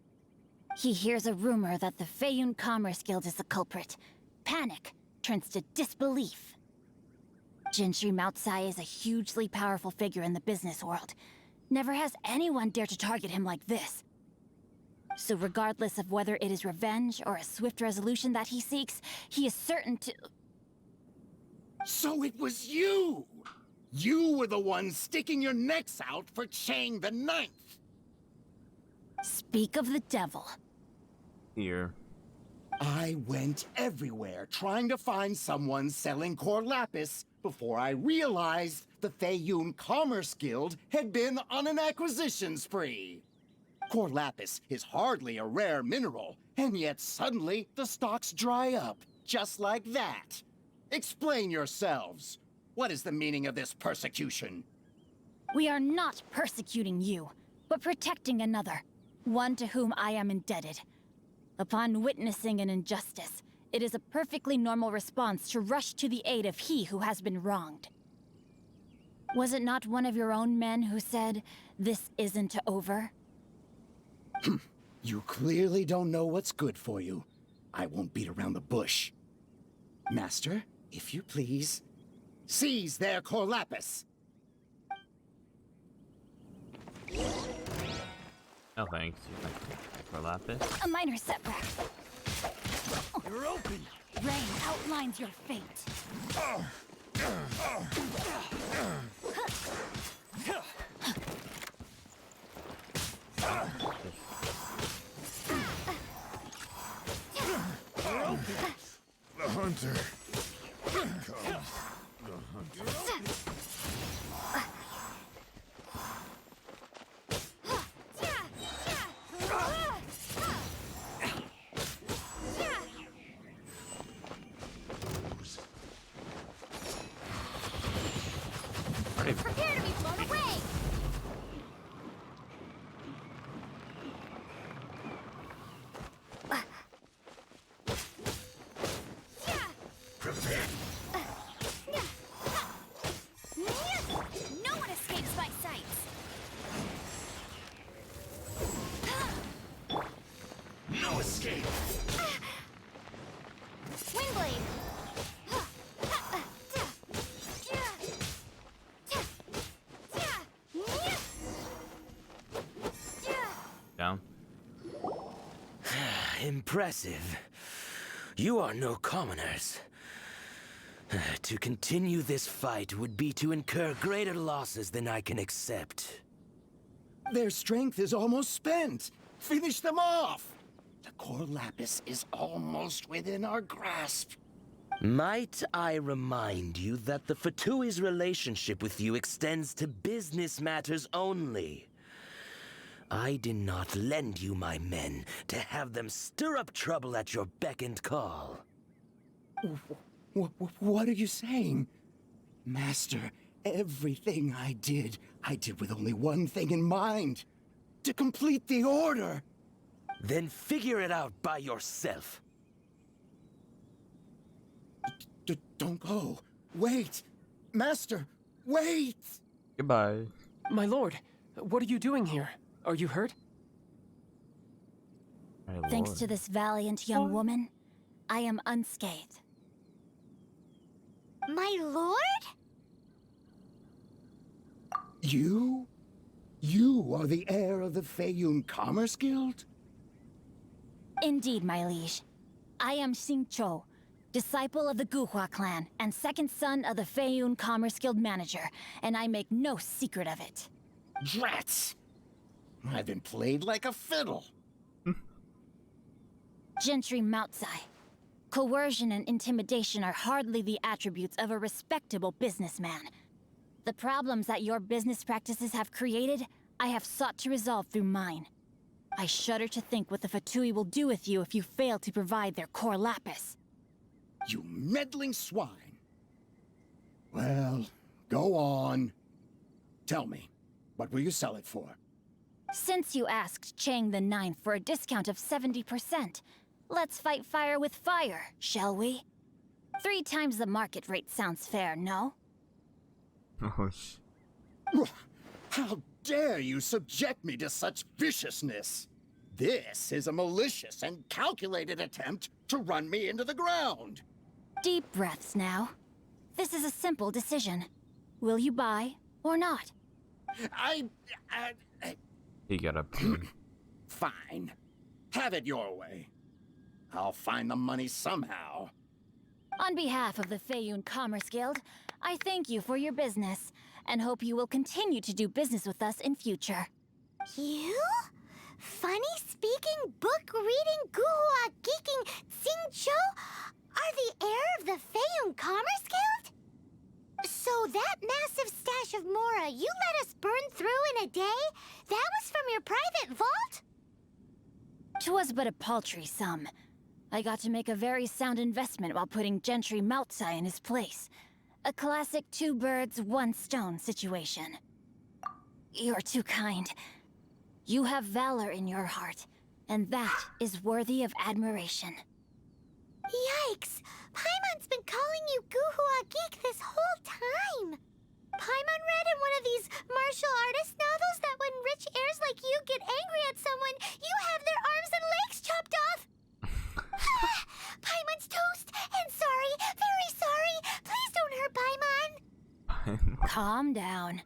He hears a rumor that the Feiyun Commerce Guild is the culprit. Panic turns to disbelief. Gentry Meltsai is a hugely powerful figure in the business world. Never has anyone dared to target him like this. So regardless of whether it is revenge or a swift resolution that he seeks, he is certain to... So it was you! You were the one sticking your necks out for Chang the Ninth! Speak of the devil. Here. I went everywhere trying to find someone selling core lapis before I realized the Feiyun Commerce Guild had been on an acquisition spree. Core lapis is hardly a rare mineral, and yet suddenly the stocks dry up, just like that. Explain yourselves. What is the meaning of this persecution? We are not persecuting you, but protecting another, one to whom I am indebted. Upon witnessing an injustice, it is a perfectly normal response to rush to the aid of he who has been wronged. Was it not one of your own men who said, "This isn't over"? You clearly don't know what's good for you. I won't beat around the bush. Master, if you please, seize their core lapis. No thanks. You can take for lapis. A minor setback. You're open. Rain outlines your fate. The hunter comes. The hunter. Prepare to be blown away! No one escapes my sights. No escape. Windblade! Down. Impressive. You are no commoners. To continue this fight would be to incur greater losses than I can accept. Their strength is almost spent. Finish them off. The core lapis is almost within our grasp. Might I remind you that the Fatui's relationship with you extends to business matters only? I did not lend you my men to have them stir up trouble at your beck and call. What are you saying? Master, everything I did with only one thing in mind. To complete the order. Then figure it out by yourself. Don't go. Wait. Master, wait! Goodbye. My lord, what are you doing here? Are you hurt? My Thanks lord. to this valiant young woman, I am unscathed. My lord? You? You are the heir of the Feiyun Commerce Guild? Indeed, my liege. I am Xingqiu, disciple of the Guhua clan and second son of the Feiyun Commerce Guild manager, and I make no secret of it. Drats! I've been played like a fiddle. Gentry Moutsai. Coercion and intimidation are hardly the attributes of a respectable businessman. The problems that your business practices have created, I have sought to resolve through mine. I shudder to think what the Fatui will do with you if you fail to provide their core lapis. You meddling swine. Well, go on. Tell me, what will you sell it for? Since you asked Chang the Ninth for a discount of 70%, let's fight fire with fire, shall we? 3 times the market rate sounds fair, no? Oh, How dare you subject me to such viciousness? This is a malicious and calculated attempt to run me into the ground. Deep breaths now. This is a simple decision. Will you buy or not? You gotta pay. Fine. Have it your way. I'll find the money somehow. On behalf of the Feiyun Commerce Guild, I thank you for your business, and hope you will continue to do business with us in future. You? Funny-speaking, book-reading, guhua geeking Xingqiu are the heir of the Feiyun Commerce Guild? So that massive stash of Mora you let us burn through in a day, that was from your private vault? 'Twas but a paltry sum. I got to make a very sound investment while putting Gentry Moutsai in his place. A classic 2 birds, 1 stone situation. You're too kind. You have valor in your heart, and that is worthy of admiration. Yikes! Paimon's been calling you Guhua Geek this whole time. Paimon read in one of these martial artist novels that when rich heirs like you get angry at someone, you have their arms and legs chopped off. Paimon's toast, and sorry, very sorry. Please don't hurt Paimon. Calm down.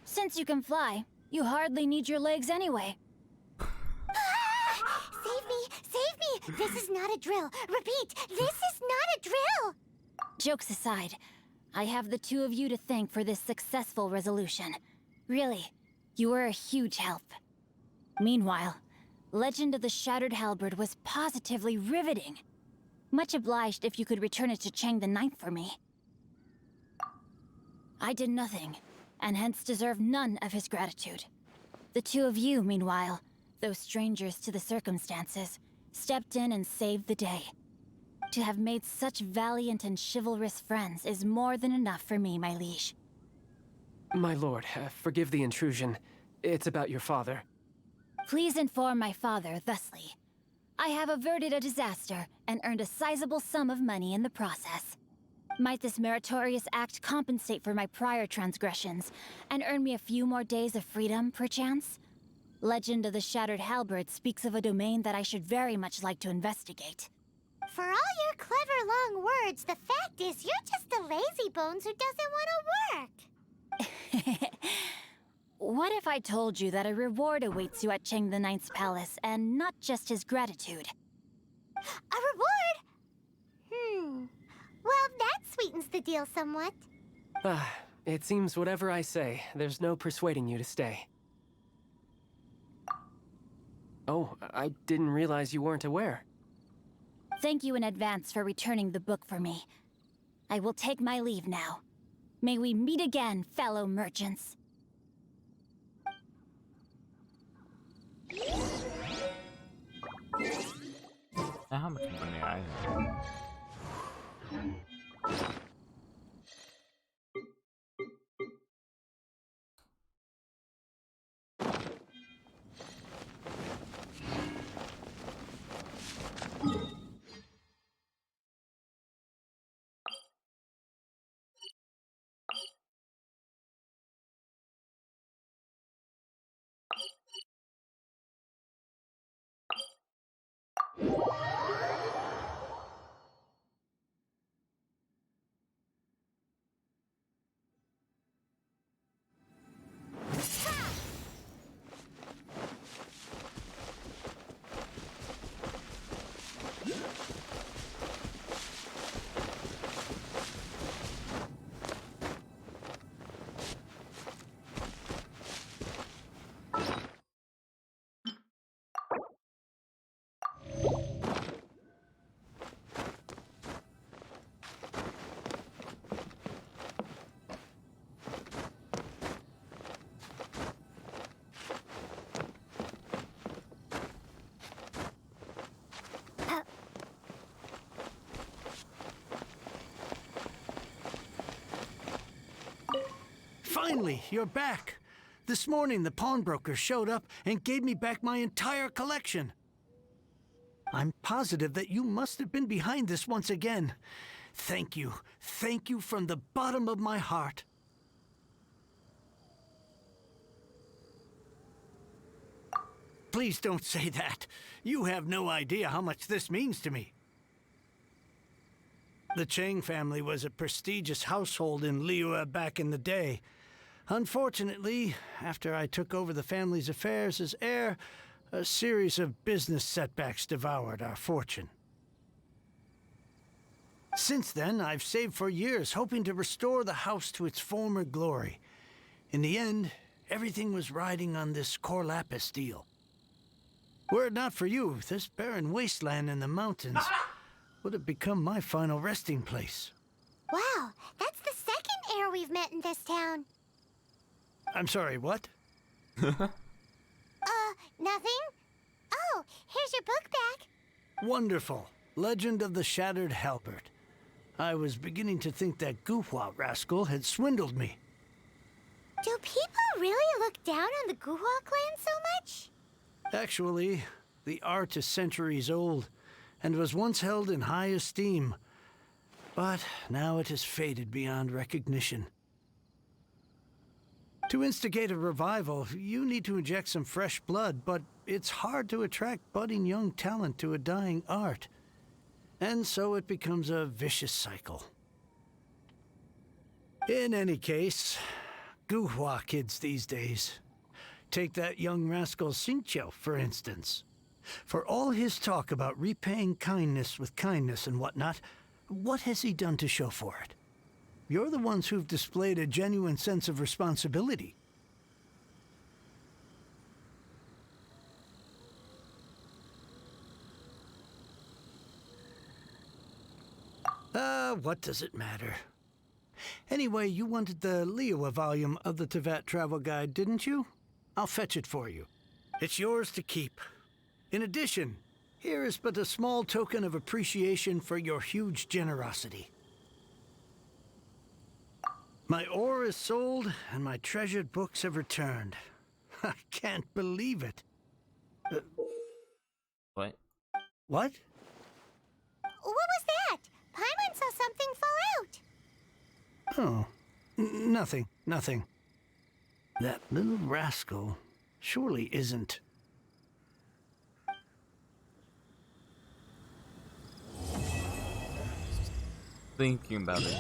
Since you can fly, you hardly need your legs anyway. Save me! Save me! This is not a drill. Repeat, this is not a drill! Jokes aside, I have the 2 of you to thank for this successful resolution. Really, you were a huge help. Meanwhile, Legend of the Shattered Halberd was positively riveting. Much obliged if you could return it to Chang the Ninth for me. I did nothing, and hence deserve none of his gratitude. The 2 of you, meanwhile, though strangers to the circumstances, stepped in and saved the day. To have made such valiant and chivalrous friends is more than enough for me, my liege. My lord, forgive the intrusion. It's about your father. Please inform my father thusly. I have averted a disaster and earned a sizable sum of money in the process. Might this meritorious act compensate for my prior transgressions and earn me a few more days of freedom, perchance? Legend of the Shattered Halberd speaks of a domain that I should very much like to investigate. For all your clever long words, the fact is you're just a lazy bones who doesn't want to work. What if I told you that a reward awaits you at Chang the Ninth's palace, and not just his gratitude? A reward? Well, that sweetens the deal somewhat. It seems whatever I say, there's no persuading you to stay. Oh, I didn't realize you weren't aware. Thank you in advance for returning the book for me. I will take my leave now. May we meet again, fellow merchants. Now how much money I have? Finally, you're back. This morning, the pawnbroker showed up and gave me back my entire collection. I'm positive that you must have been behind this once again. Thank you. Thank you from the bottom of my heart. Please don't say that. You have no idea how much this means to me. The Chang family was a prestigious household in Liyue back in the day. Unfortunately, after I took over the family's affairs as heir, a series of business setbacks devoured our fortune. Since then, I've saved for years, hoping to restore the house to its former glory. In the end, everything was riding on this Core Lapis deal. Were it not for you, this barren wasteland in the mountains would have become my final resting place. Wow, that's the second heir we've met in this town. I'm sorry, what? Nothing? Oh, here's your book back. Wonderful. Legend of the Shattered Halberd. I was beginning to think that Guhua rascal had swindled me. Do people really look down on the Guhua clan so much? Actually, the art is centuries old, and was once held in high esteem. But now it has faded beyond recognition. To instigate a revival, you need to inject some fresh blood, but it's hard to attract budding young talent to a dying art. And so it becomes a vicious cycle. In any case, Guhua kids these days. Take that young rascal Xingqiu, for instance. For all his talk about repaying kindness with kindness and whatnot, what has he done to show for it? You're the ones who've displayed a genuine sense of responsibility. What does it matter? Anyway, you wanted the Liyue volume of the Tevat Travel Guide, didn't you? I'll fetch it for you. It's yours to keep. In addition, here is but a small token of appreciation for your huge generosity. My ore is sold, and my treasured books have returned. I can't believe it. What? What? What was that? Paimon saw something fall out. Oh, nothing. That little rascal surely isn't. Thinking about it.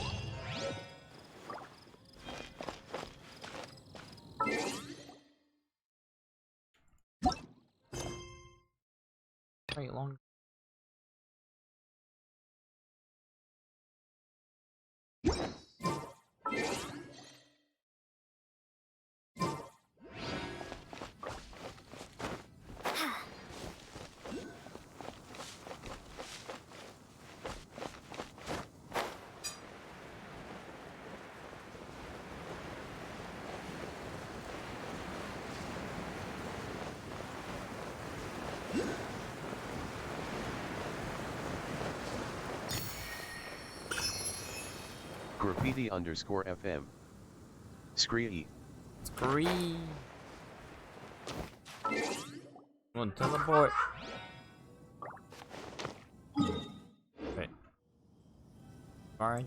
Wait, long. Graffiti_FM. Scree. Scree. Come on, teleport. Wait. Alright.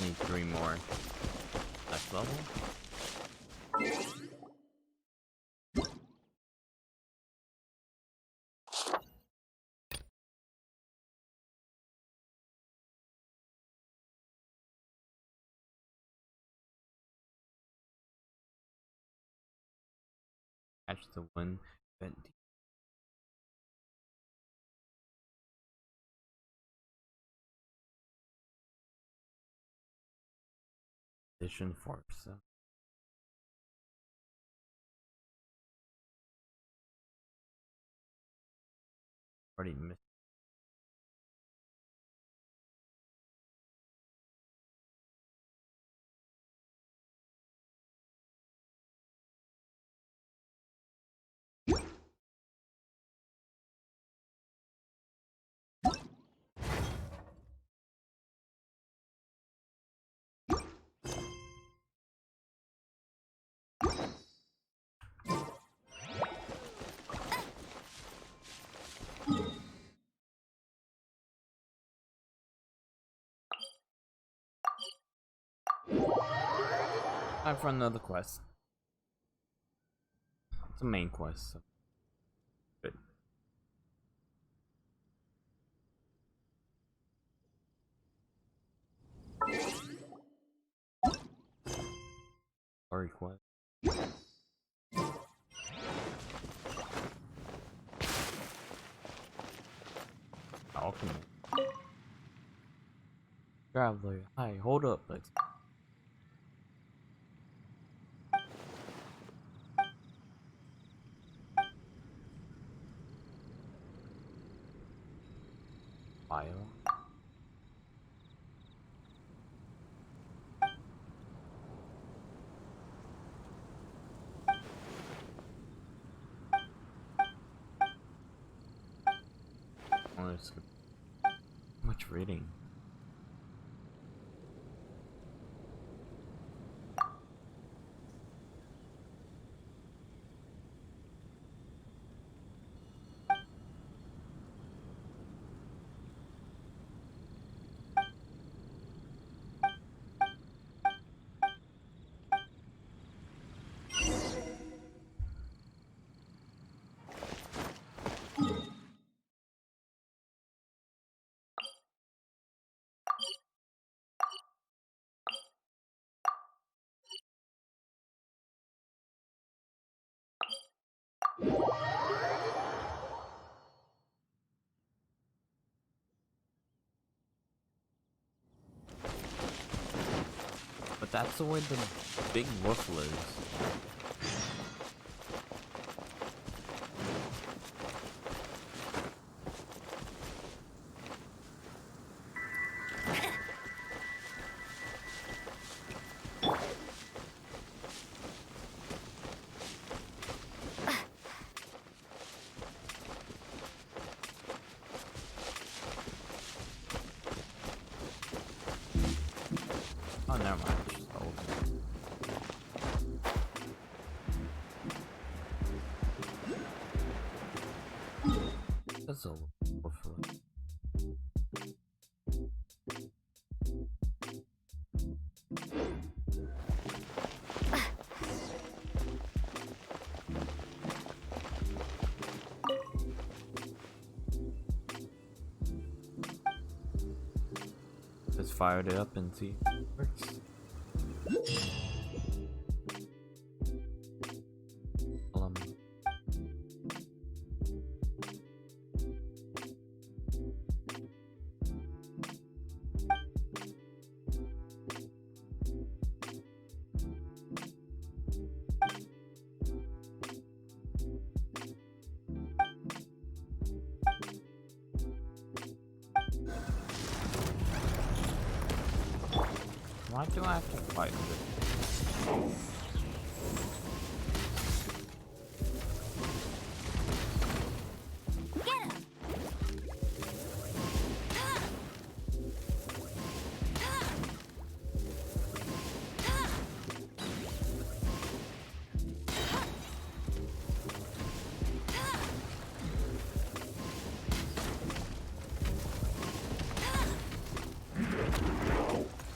Need 3 more. Next level. Catch the win. Edition Force. Already missed. Time for another quest. It's a main quest. So. Good. Story quest. Alchemy. Traveler. Hi, hold up. Let's. Bio. Oh, there's much reading. But that's the way the big wolf lives. Oh, never mind. So, just fired it up and see if it works. Why do I have to fight this?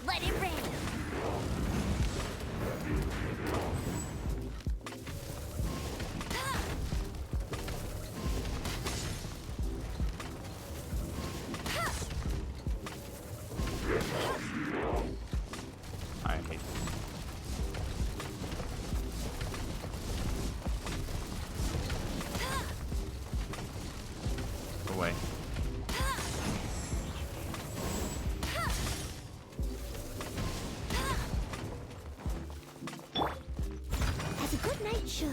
Let it rain. I hate this. Away. Has a good night show.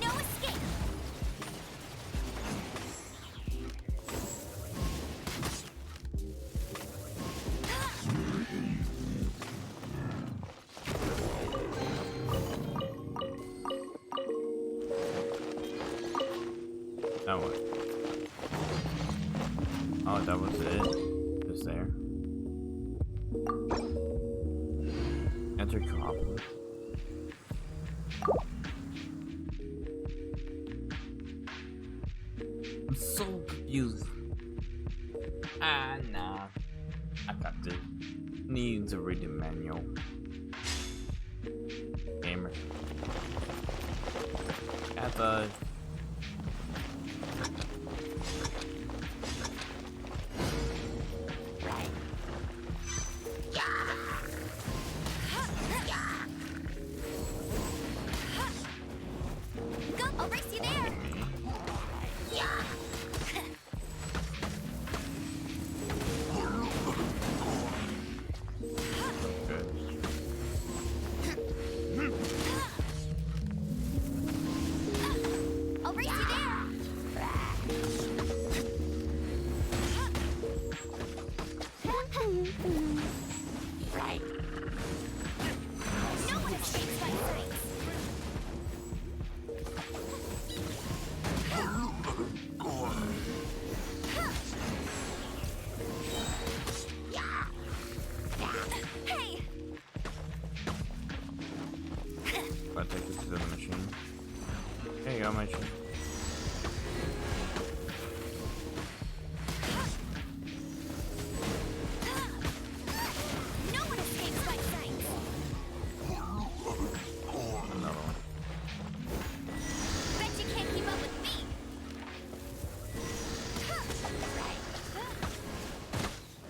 No escape. Now what? Oh, that was it? Just there. Enter cooperate. I'm so confused. Ah, nah. I got this. Needs a reading manual. Gamer. At the Go, I'll race you there. Yeah. I'll race you there. Right. No one escapes my sight. Hey! I take it to the machine. There you go, machine. No one escapes my sight. Another one. Bet you can't keep up with me.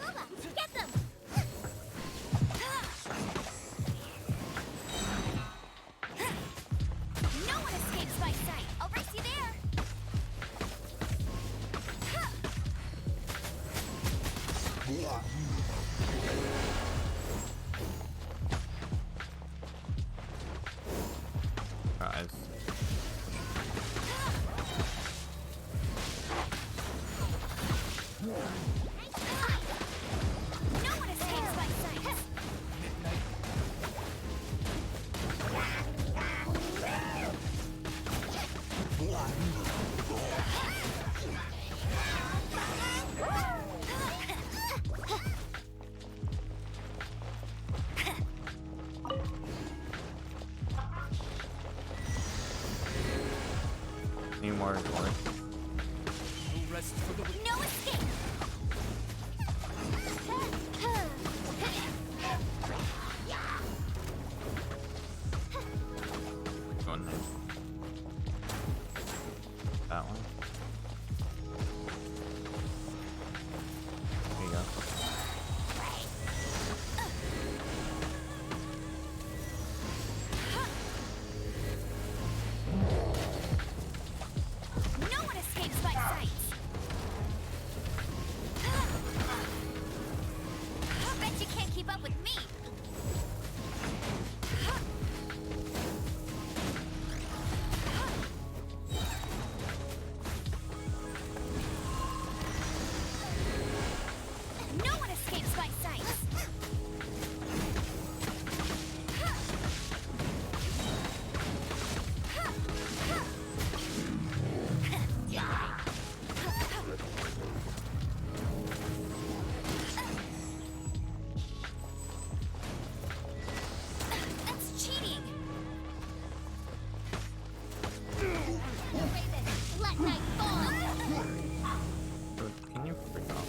Booba, get them! No one escapes my sight. I'll race you there. Guys. No one escapes my sight. Any more doors? No escape! Which one? That one? There you go. No one escapes my sights! Bet you can't keep up with me! No one escapes my sights! That's cheating! Raven, let night fall! Dude, can you freak off?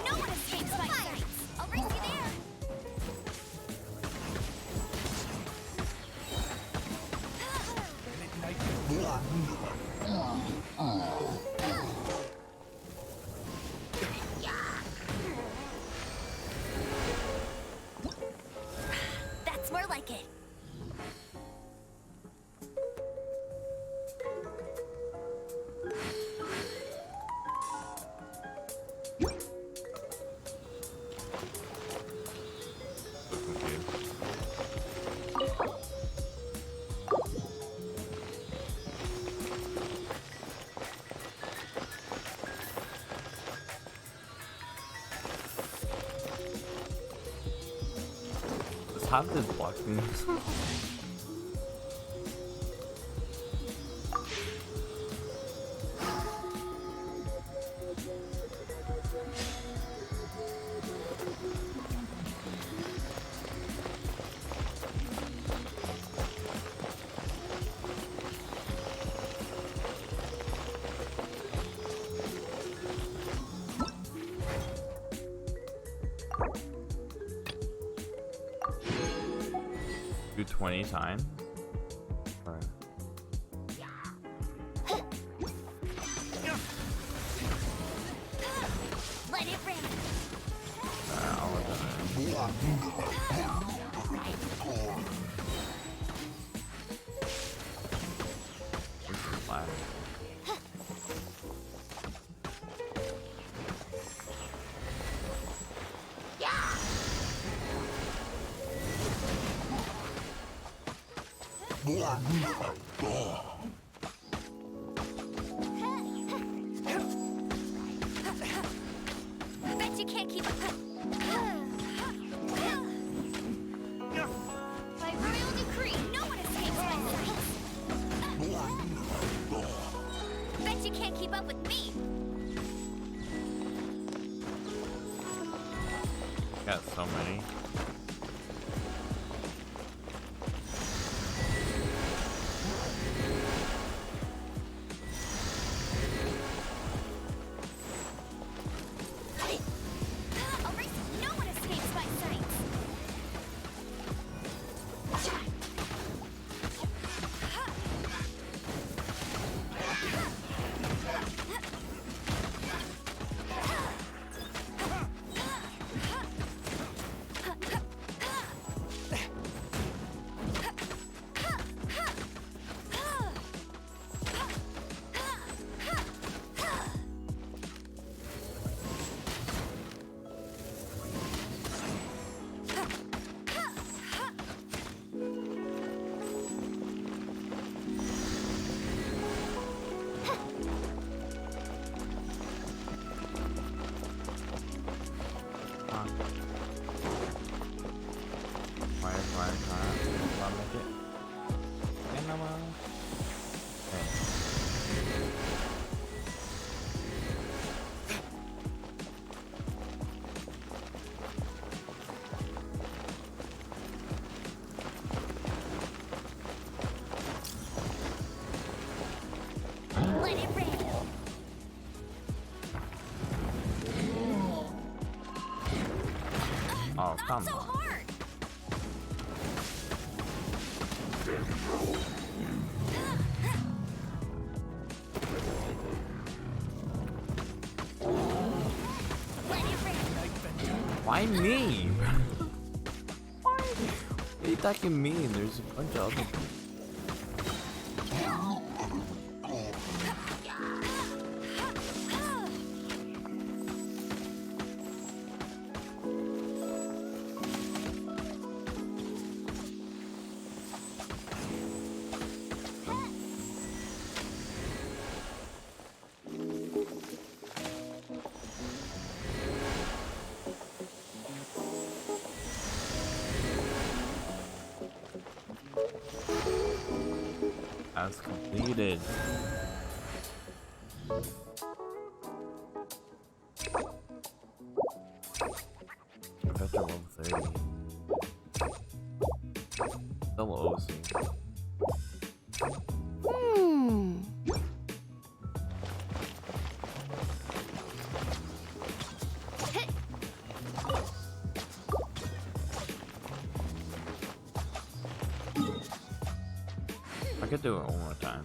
No one escapes my sights! I'll race you there! That's more like it. So confused. Let's have this block me. Do 20 times? Or... Let it rip! I'll let that This is flat. Bet you can't keep up. By royal decree, no one escapes my sights. Bet you can't keep up with me. Got so many. I'll race you. No one escapes my sights. Oh, come on. Why me? Why are you attacking me? There's a bunch of other people. That's completed. Adventure level 30. Double OC. I could do it one more time.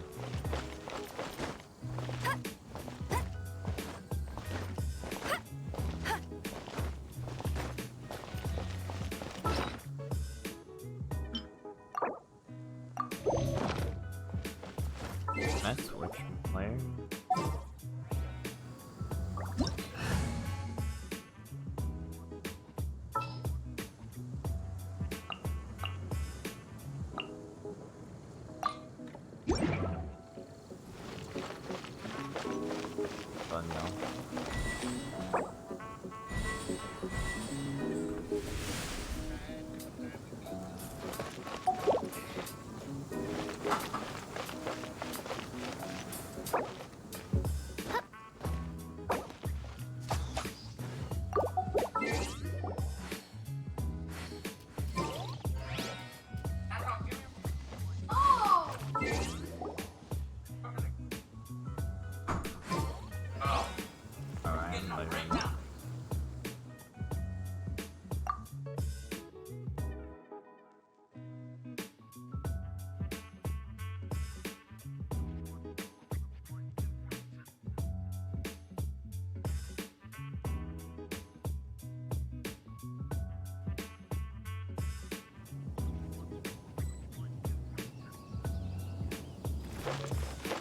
Can I switch player? But no. Alright, I'm leaving.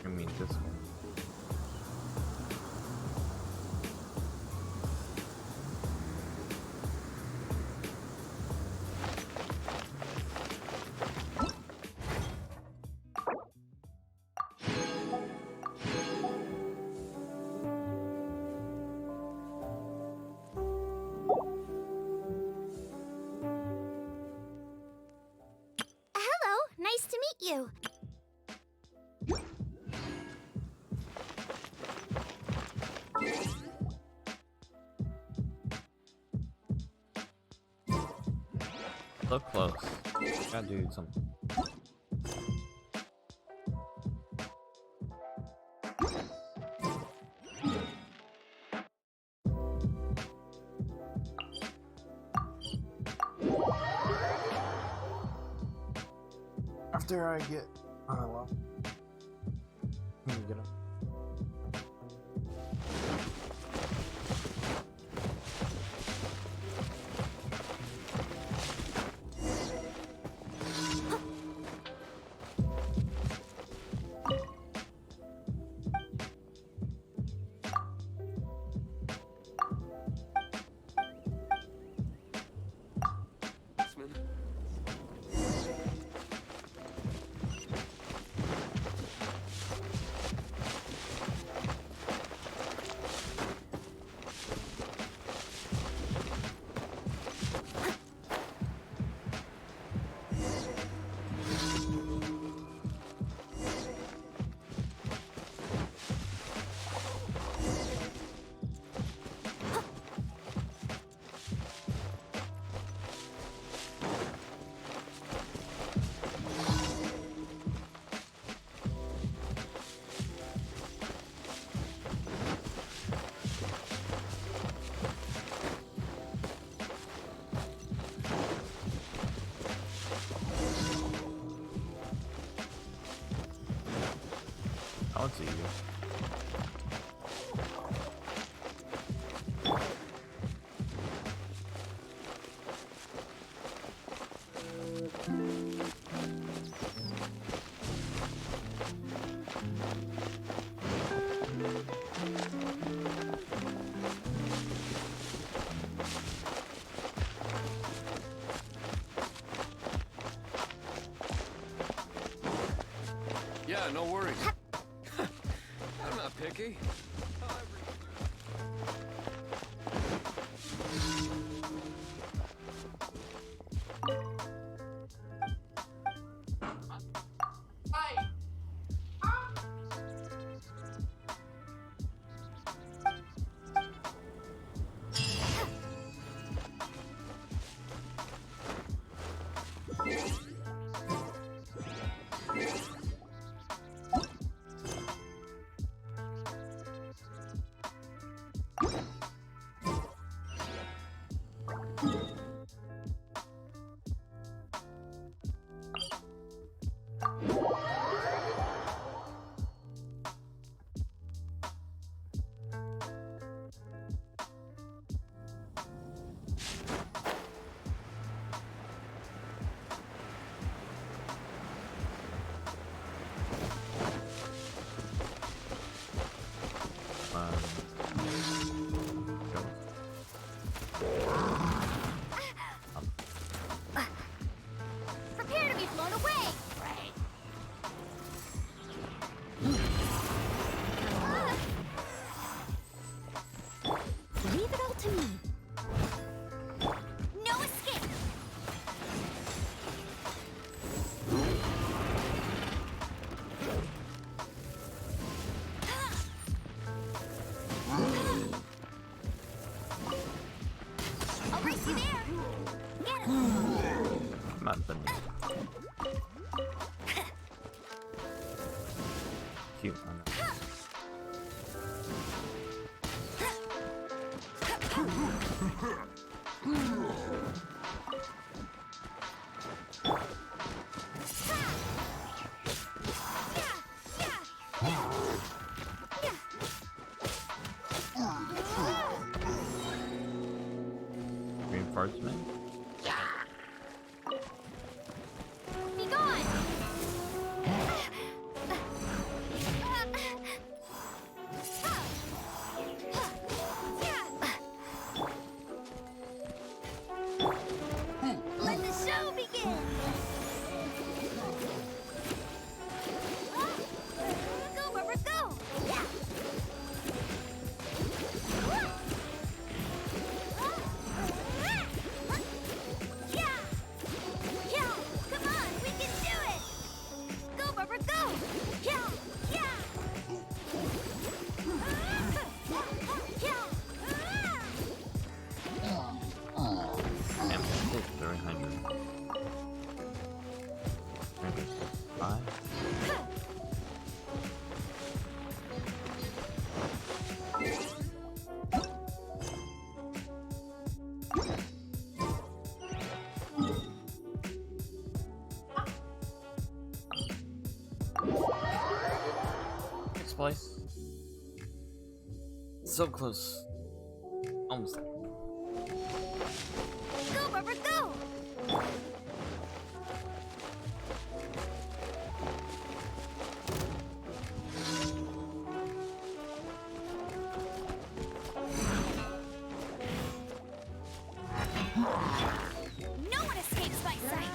I mean this one. Hello, nice to meet you. So close. Gotta do something. After I get well, let me get him. see you. Yeah, no worries. I'm not picky. Prepare to be blown away! Right. Leave it all to me. No escape! I'll race you there! Get him! Nothing. Cute. Reinforcement. Be gone! Let the show begin! Go, Barbara, go! Yeah! Come on, we can do it! Go, Barbara, go! Yeah! Emphasis 300. Maybe 5. Next place. So close. Almost there. Go, Barbara, go! No one escapes my sight!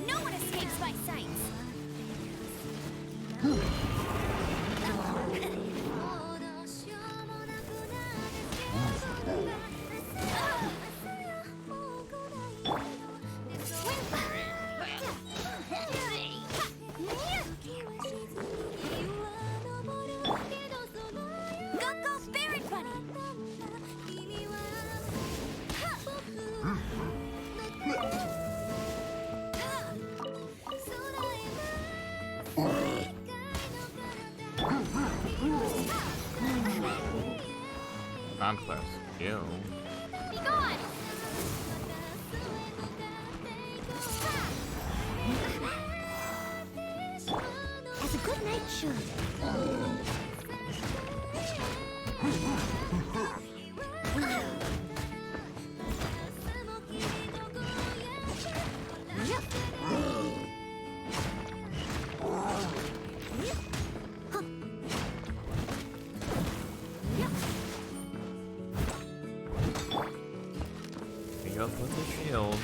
No one escapes my sights. Go, Spirit Bunny! Conquest skill. Be gone! As a good night should. He goes with the shield.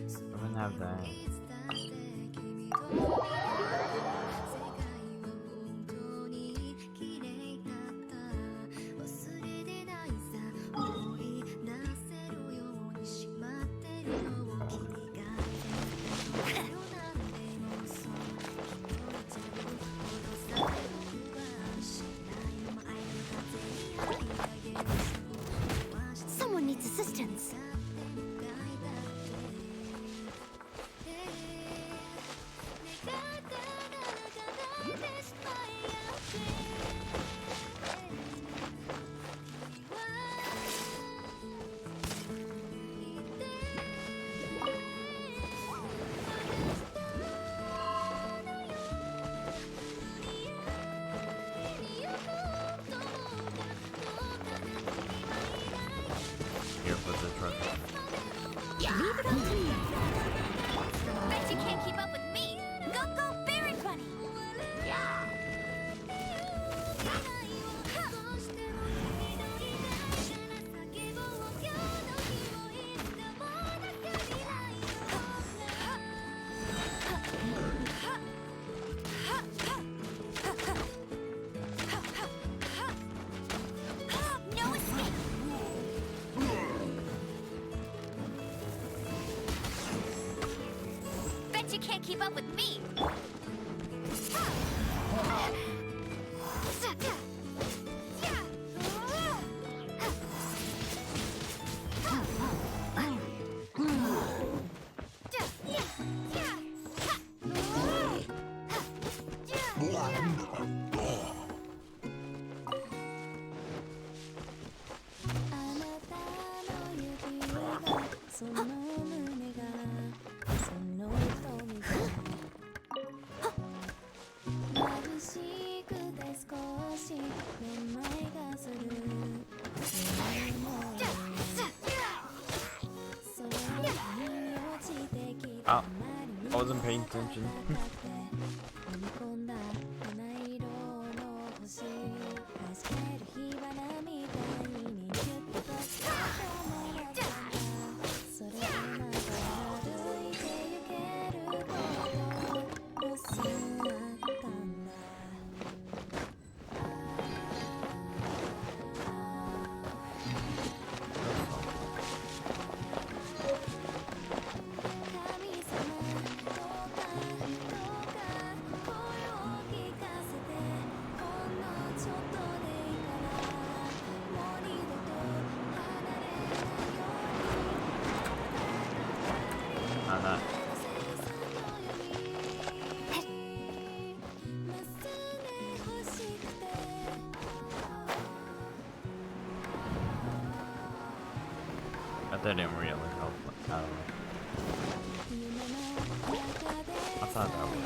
I don't have that. Someone needs assistance. Here for the truck. Leave it up to me. Bet you can't keep up with me. Go, Spirit Bunny! No escape! Bet you can't keep up with me. Oh, I wasn't paying attention. That didn't really help at all. I thought that would.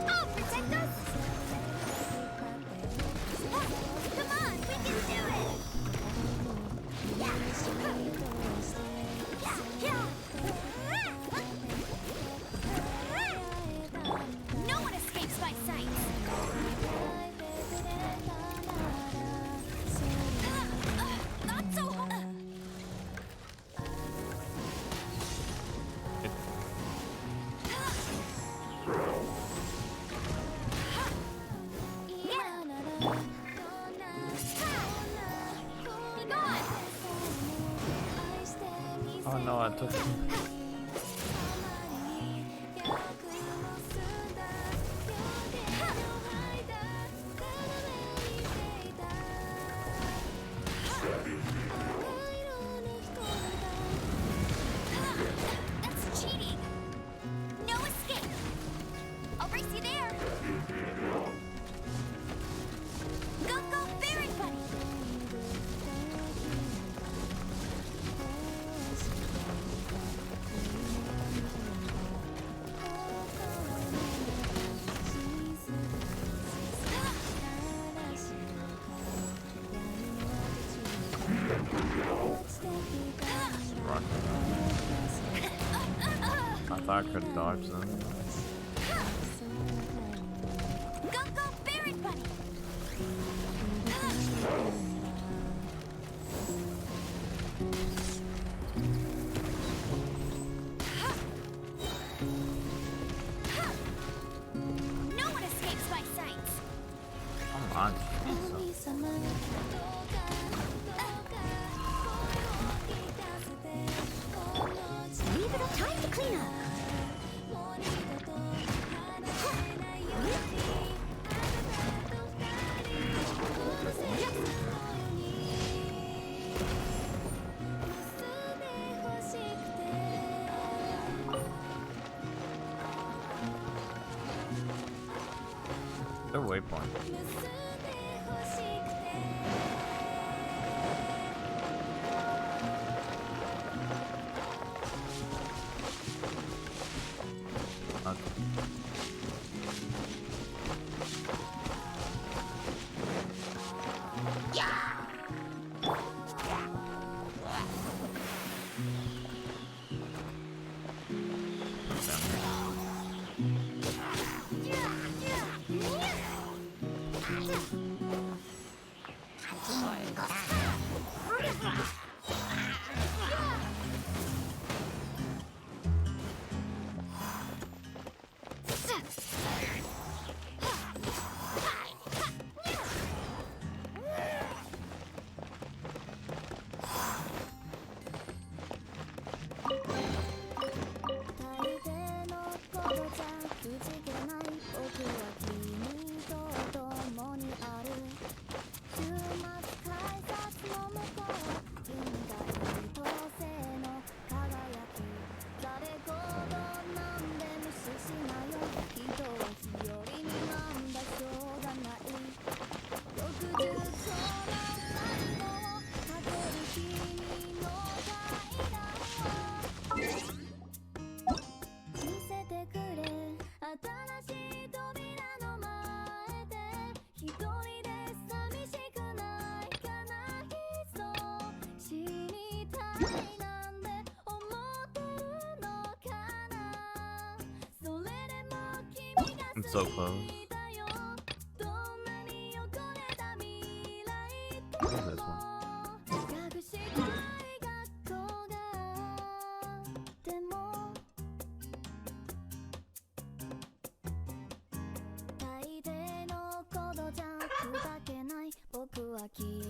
Oh, protect us! Come on, we can do it! No one escapes my sight! Not so Oh no, I took him. That's cheating! No escape! I'll race you there! Go, Berry Buddy! I thought I could dodge them. Go, Berry Buddy! No one escapes my sight! Come on, Jesus. Leave it up time to clean up. The waypoint. I'm so close. What is this one? Kimi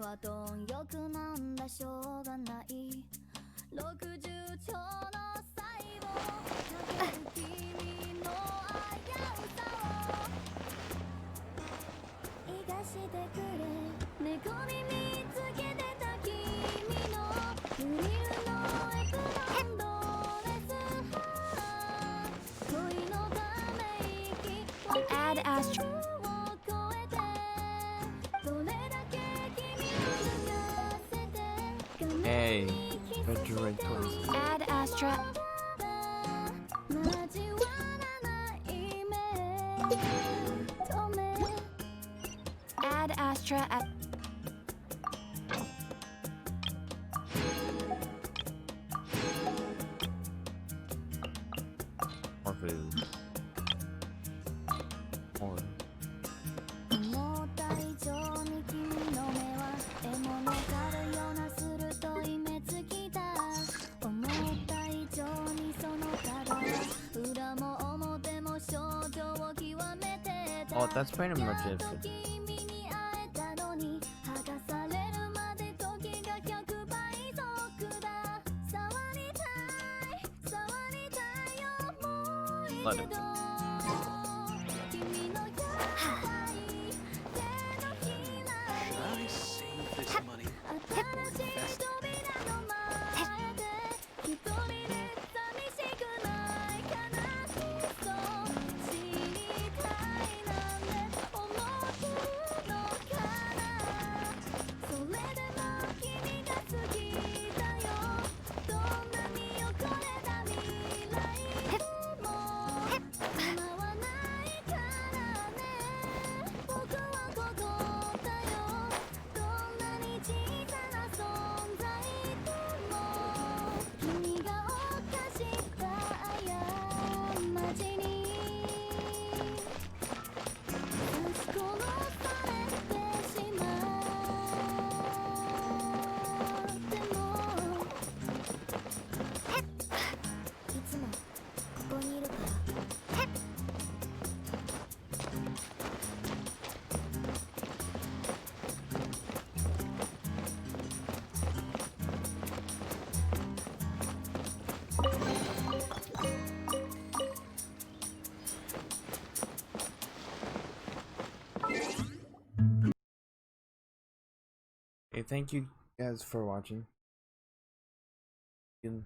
は貪欲なんだしょうがない60兆の Add Astra. Hey, refrigerate toys. Add Astra. Add Astra at More food. More. Oh, that's pretty much it. Let it be. Should I save this money or invest it? Hey, thank you guys for watching. You can